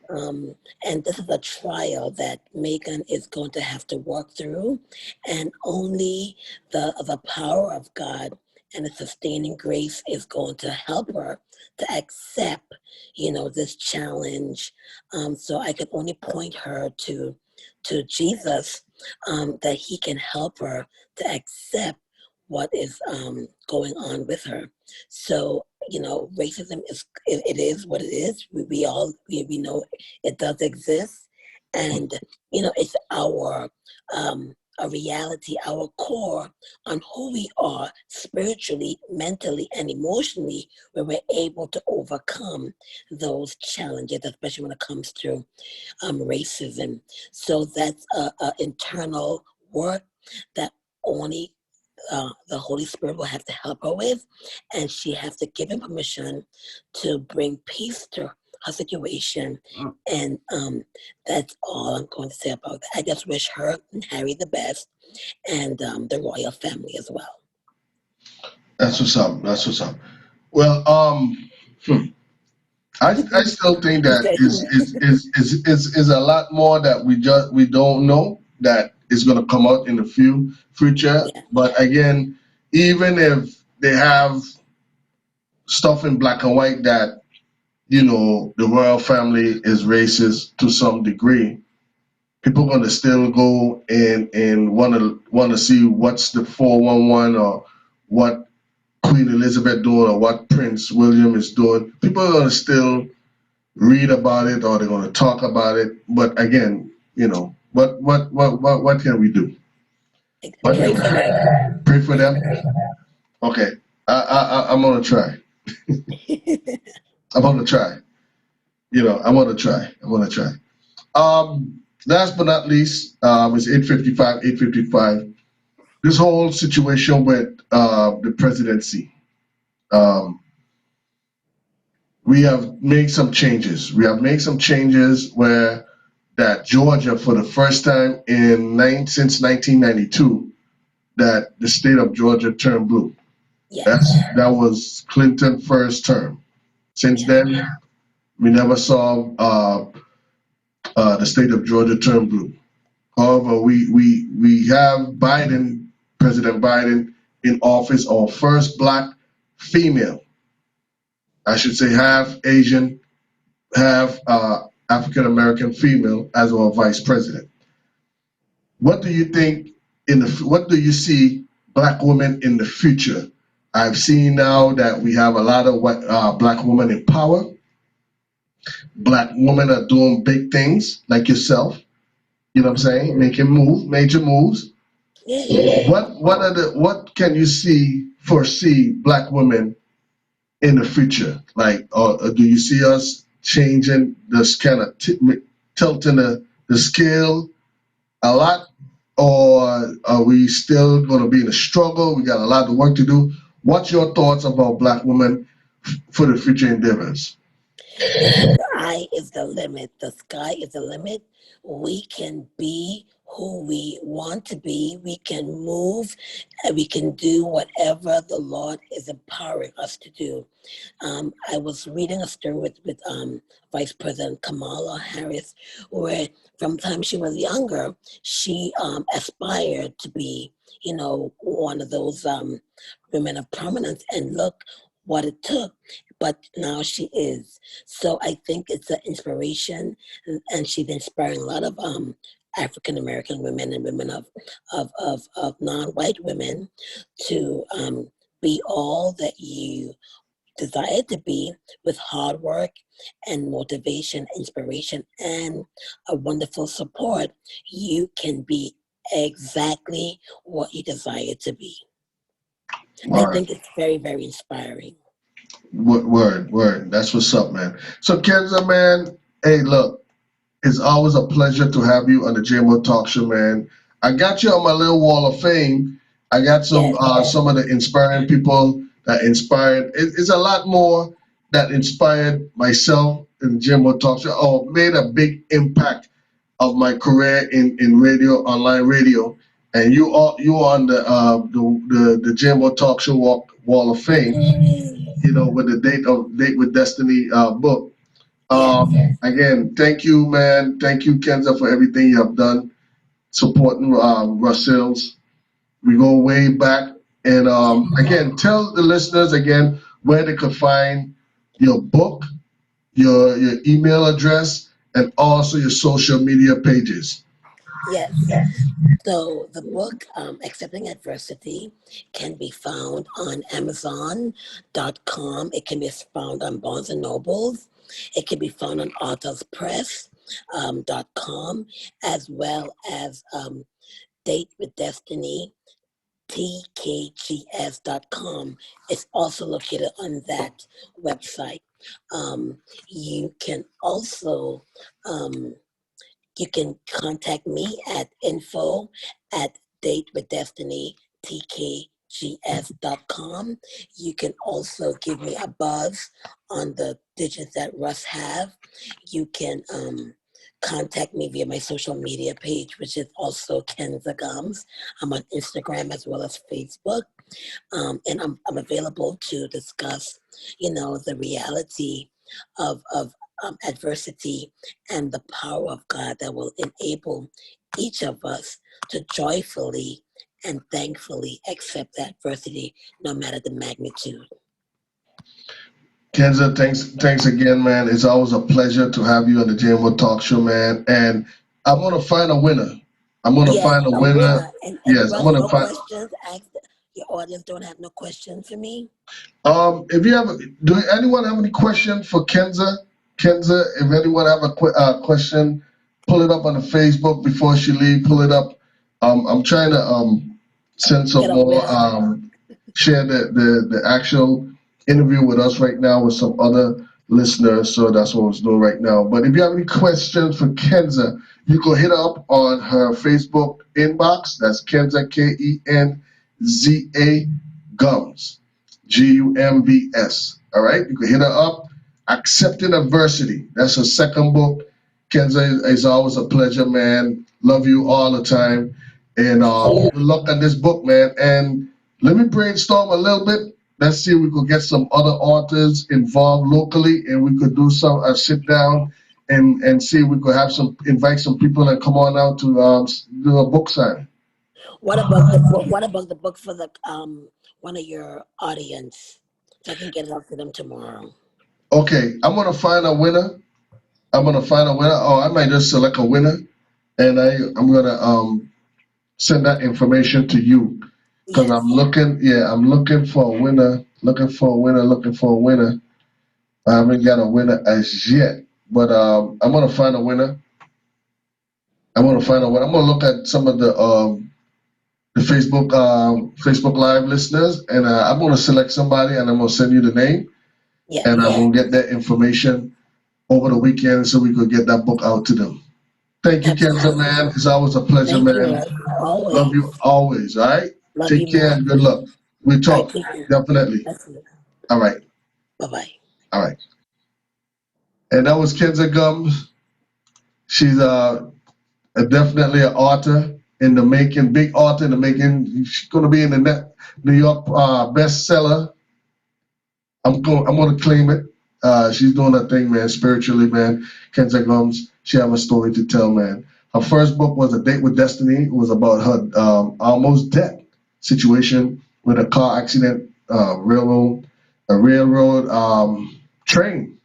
Um, and this is a trial that Megan is going to have to work through, and only the power of God and the sustaining grace is going to help her to accept, this challenge. So I can only point her to Jesus, that He can help her to accept what is going on with her. So racism it is what it is. We know it does exist, and it's our a reality, our core on who we are spiritually, mentally, and emotionally, where we're able to overcome those challenges, especially when it comes to racism. So that's a internal work that only the Holy Spirit will have to help her with, and she has to give him permission to bring peace to her situation. And that's all I'm going to say about that. I just wish her and Harry the best, and the royal family as well. That's what's up. That's what's up. Well, I still think that Okay. is a lot more that we don't know that is going to come out in the future. Yeah. But again, even if they have stuff in black and white that the royal family is racist to some degree, people going to still go and want to see what's the 411 or what Queen Elizabeth doing or what Prince William is doing. People are going to still read about it or they're going to talk about it. But again, what can we do? What Pray can for them. we pray for Pray them? for them. Okay, I'm gonna try. I'm gonna try. I'm gonna try. I'm gonna try. Last but not least, it's 8:55. 8:55. This whole situation with the presidency. Um, we have made some changes. We have made some changes where that Georgia, for the first time since 1992, that the state of Georgia turned blue. Yes. That was Clinton's first term. Since Yeah. then, we never saw the state of Georgia turn blue. However, we have President Biden in office, our first black female, I should say half Asian, half African American female as our vice president. what do you think what do you see black women in the future? I've seen now that we have a lot of black women in power. Black women are doing big things like yourself. You know what I'm saying? Making major moves. Yeah. What can you foresee black women in the future? Like, or do you see us changing this kind of tilting the scale a lot, or are we still going to be in a struggle? We got a lot of work to do. What's your thoughts about black women for the future endeavors? The sky is the limit. The sky is the limit. We can be who we want to be. We can move and we can do whatever the Lord is empowering us to do. I was reading a story with Vice President Kamala Harris, where from the time she was younger, she aspired to be, one of those women of prominence. And look what it took. But now she is. So I think it's an inspiration, and she's inspiring a lot of African American women and women of non-white women to be all that you desire to be with hard work and motivation, inspiration, and a wonderful support. You can be exactly what you desire to be. I All right. think it's very, very inspiring. Word. That's what's up, man. So, Kenza, man, hey, look, it's always a pleasure to have you on the JMO Talk Show, man. I got you on my little wall of fame. I got Yes. some of the inspiring people that inspired. It's a lot more that inspired myself in the JMO Talk Show. Oh, made a big impact of my career in radio, online radio. And you on the JMO Talk Show wall of fame. Yay. With the Date with Destiny book. Yes. Again, thank you, man. Thank you, Kenza, for everything you have done supporting Russell's. We go way back. And again, tell the listeners again where they could find your book, your email address, and also your social media pages. Yes. So the book, Accepting Adversity, can be found on Amazon.com. It can be found on Barnes and Nobles. It can be found on AuthorsPress.com, as well as Date with Destiny, tkgs.com. It's also located on that website. You can also you can contact me at info at datewithdestinykgs.com. You can also give me a buzz on the digits that Russ have. You can contact me via my social media page, which is also Kenza Gumbs. I'm on Instagram as well as Facebook. And I'm available to discuss, the reality of adversity and the power of God that will enable each of us to joyfully and thankfully accept adversity, no matter the magnitude. Kenza, thanks again, man. It's always a pleasure to have you on the JMO Talk Show, man. And I'm gonna find a winner. I'm gonna Yes, find a a winner. winner. And Yes, I'm Russ, gonna no find. questions. Your audience don't have no questions for me. If you have, do anyone have any question for Kenza? Kenza, if anyone have a question, pull it up on the Facebook before she leave. Pull it up. I'm trying to send Get some a more. winner. Share the actual interview with us right now with some other listeners. So that's what I was doing right now. But if you have any questions for Kenza, you can hit up on her Facebook inbox. That's Kenza Kenza Gums. Gumbs. All right, you can hit her up. Accepting Adversity. That's her second book. Kenza is always a pleasure, man. Love you all the time, and Thank you. good luck on this book, man. And let me brainstorm a little bit. Let's see if we could get some other authors involved locally, and we could do some sit down and see if we could have invite some people and come on out to do a book signing. What about the book for the one of your audience, so I can get it out to them tomorrow? Okay, I'm gonna find a winner. I'm gonna find a winner. Oh, I might just select a winner, and I'm gonna send that information to you because Yes. I'm looking for a winner, looking for a winner. I haven't got a winner as yet, but I'm gonna find a winner. I'm gonna find a winner. I'm gonna look at some of the Facebook Live listeners, and I'm gonna select somebody, and I'm gonna send you the name, Yeah. and I'm gonna get that information over the weekend so we could get that book out to them. Thank you, Kenza, Absolutely. man. It's always a pleasure, Thank you, man. Russ. Love Always. you always. All right. Love Take you care more. and good luck. We All right. talk Take care. definitely. Absolutely. All right. Bye bye. All right. And that was Kenza Gums. She's definitely an author in the making, big author in the making. She's gonna be in the New York bestseller. I'm gonna claim it. She's doing her thing, man, spiritually, man. Kenza Gums, she have a story to tell, man. Her first book was A Date with Destiny. It was about her almost death situation with a car accident, a railroad train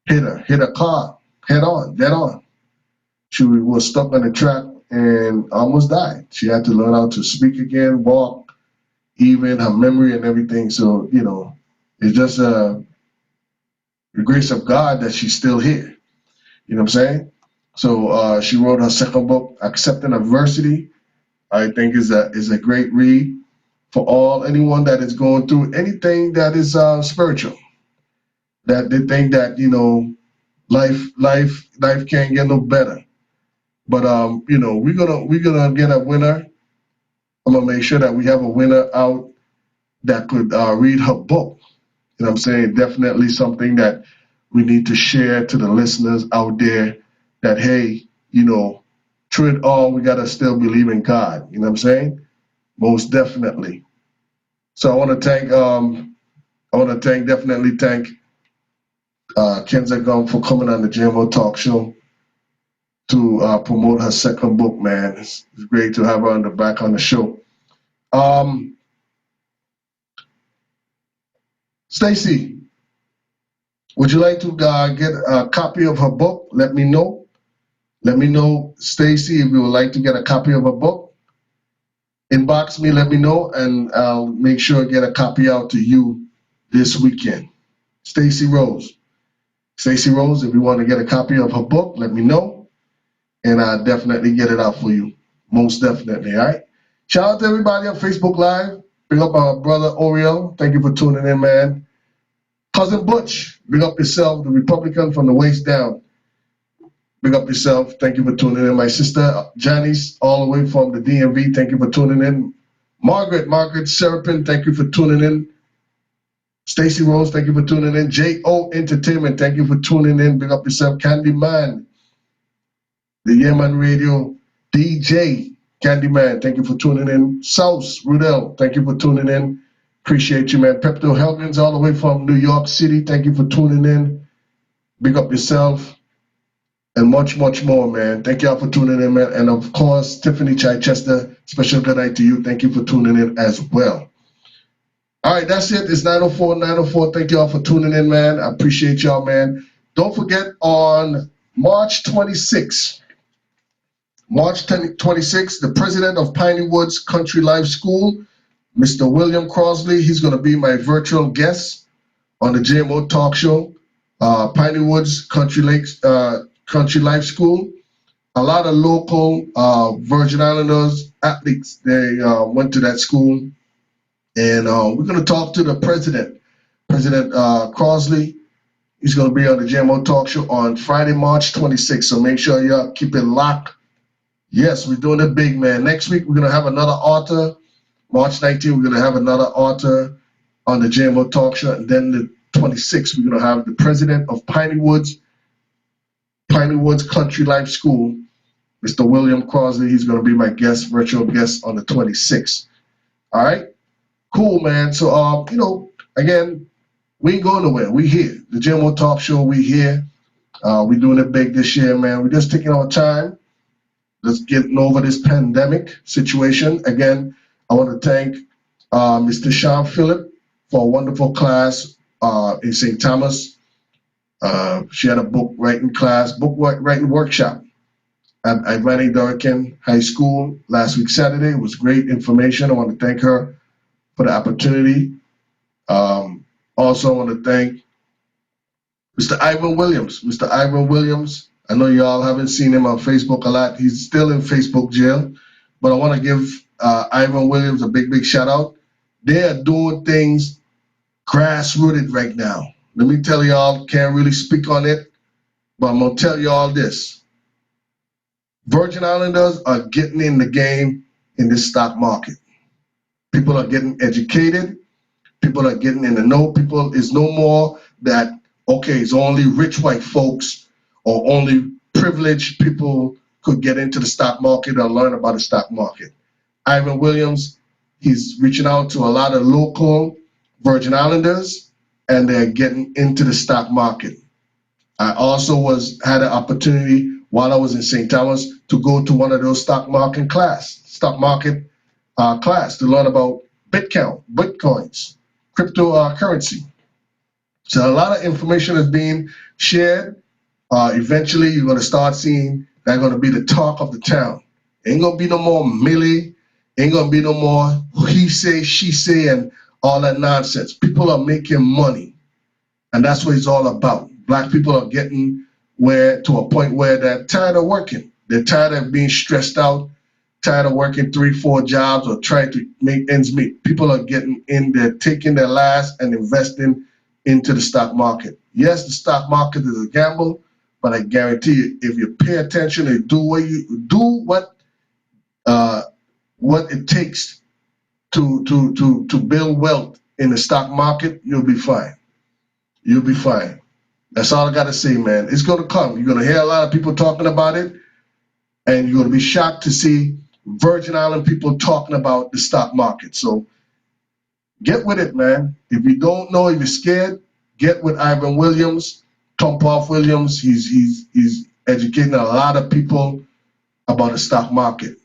hit a car dead on. She was stuck on the track and almost died. She had to learn how to speak again, walk, even her memory and everything. So, it's just the grace of God that she's still here. You know what I'm saying? So she wrote her second book, Accepting Adversity. I think is a great read for anyone that is going through anything that is spiritual. That they think that life can't get no better. But we're gonna get a winner. I'm gonna make sure that we have a winner out that could read her book. You know what I'm saying? Definitely something that we need to share to the listeners out there that, hey, through it all, we got to still believe in God. You know what I'm saying? Most definitely. So definitely thank Kenza Gum for coming on the JMO Talk Show to promote her second book, man. It's great to have her on the back on the show. Um, Stacy, would you like to get a copy of her book? Let me know. Let me know, Stacy, if you would like to get a copy of her book. Inbox me, let me know, and I'll make sure I get a copy out to you this weekend. Stacy Rose. Stacy Rose, if you want to get a copy of her book, let me know, and I'll definitely get it out for you. Most definitely, all right? Shout out to everybody on Facebook Live. Big up our brother Oriel. Thank you for tuning in, man. Cousin Butch, big up yourself, the Republican from the waist down. Big up yourself. Thank you for tuning in. My sister Janice, all the way from the DMV. Thank you for tuning in. Margaret Serpin, thank you for tuning in. Stacy Rose, thank you for tuning in. JO Entertainment, thank you for tuning in. Big up yourself. Candyman, the Yemen Radio DJ. Candyman, thank you for tuning in. South Rudell, thank you for tuning in. Appreciate you, man. Pepto Helgens, all the way from New York City. Thank you for tuning in. Big up yourself. And much, much more, man. Thank y'all for tuning in, man. And of course, Tiffany Chichester, special good night to you. Thank you for tuning in as well. All right, that's it. It's 9:04. Thank y'all for tuning in, man. I appreciate y'all, man. Don't forget on March 26th, the president of Piney Woods Country Life School, Mr. William Crosley, he's going to be my virtual guest on the JMO Talk Show. Piney Woods Country Life School. A lot of local Virgin Islanders athletes, they went to that school. And we're going to talk to the president, President Crosley. He's going to be on the JMO Talk Show on Friday, March 26th. So make sure y'all keep it locked. Yes, we're doing it big, man. Next week, we're going to have another author. March 19th, we're going to have another author on the JMO Talk Show. And then the 26th, we're going to have the president of Piney Woods Country Life School, Mr. William Crosley. He's going to be my virtual guest on the 26th. All right? Cool, man. So, again, we ain't going nowhere. We here. The JMO Talk Show, we here. We doing it big this year, man. We're just taking our time. Just getting over this pandemic situation. Again, I want to thank Mr. Sean Phillip for a wonderful class in St. Thomas. She had a book writing workshop. at Atlantic Dorican High School last week Saturday. It was great information. I want to thank her for the opportunity. Also, I want to thank Mr. Ivan Williams. Mr. Ivan Williams, I know y'all haven't seen him on Facebook a lot. He's still in Facebook jail, but I want to give Ivan Williams a big, big shout out. They are doing things grassrooted right now. Let me tell y'all, can't really speak on it, but I'm going to tell y'all this. Virgin Islanders are getting in the game in this stock market. People are getting educated. People are getting in the know. People is no more that, okay, it's only rich white folks or only privileged people could get into the stock market or learn about the stock market. Ivan Williams, he's reaching out to a lot of local Virgin Islanders, and they're getting into the stock market. I also had an opportunity while I was in St. Thomas to go to one of those stock market class to learn about Bitcoins, cryptocurrency. So a lot of information is being shared. Eventually, you're going to start seeing that's going to be the talk of the town. Ain't going to be no more Millie. Ain't going to be no more he say, she say, and all that nonsense. People are making money, and that's what it's all about. Black people are getting to a point where they're tired of working. They're tired of being stressed out, tired of working 3-4 jobs or trying to make ends meet. People are getting in there, taking their last and investing into the stock market. Yes, the stock market is a gamble, but I guarantee you, if you pay attention and do what it takes to build wealth in the stock market, you'll be fine. You'll be fine. That's all I gotta say, man. It's gonna come. You're gonna hear a lot of people talking about it, and you're gonna be shocked to see Virgin Island people talking about the stock market. So get with it, man. If you don't know, if you're scared, get with Ivan Williams, Tom Poff Williams. He's educating a lot of people about the stock market.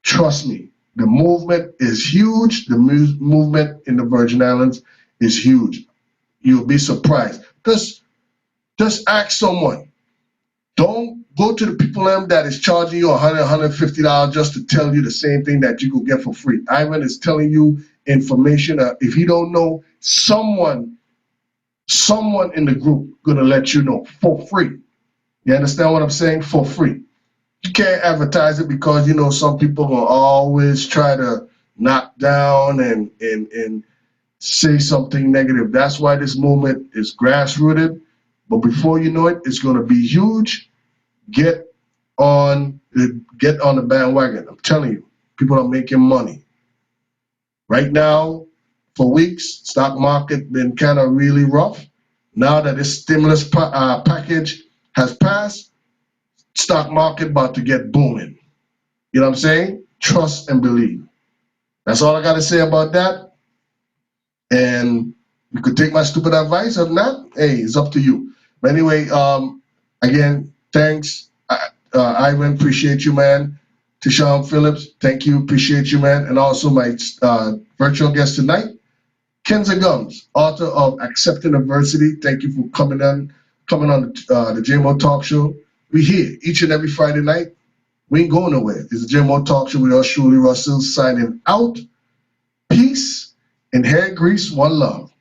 Trust me, the movement is huge. The movement in the Virgin Islands is huge. You'll be surprised. Just ask someone. Don't go to the people that is charging you $100, $150 just to tell you the same thing that you could get for free. Ivan is telling you information. If you don't know, someone in the group gonna let you know for free. You understand what I'm saying? For free. You can't advertise it because some people will always try to knock down and say something negative. That's why this movement is grassrooted. But before you know it, it's going to be huge. Get on the bandwagon. I'm telling you, people are making money. Right now, for weeks, stock market been kind of really rough. Now that this stimulus package has passed, stock market about to get booming. You know what I'm saying? Trust and believe. That's all I got to say about that. And you could take my stupid advice. If not, hey, it's up to you. But anyway, again, thanks. Ivan, appreciate you, man. Tashawn Phillips, thank you, appreciate you, man. And also my virtual guest tonight, Kenza Gumbs, author of Accepting Adversity. Thank you for coming on the JMO Talk Show. We here each and every Friday night. We ain't going nowhere. It's the JMO Talk Show with us, Shuli Russell, signing out. Peace and hair grease, one love.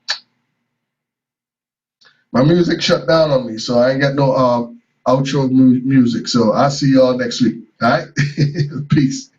My music shut down on me, so I ain't got no outro music. So I'll see y'all next week. All right? Peace.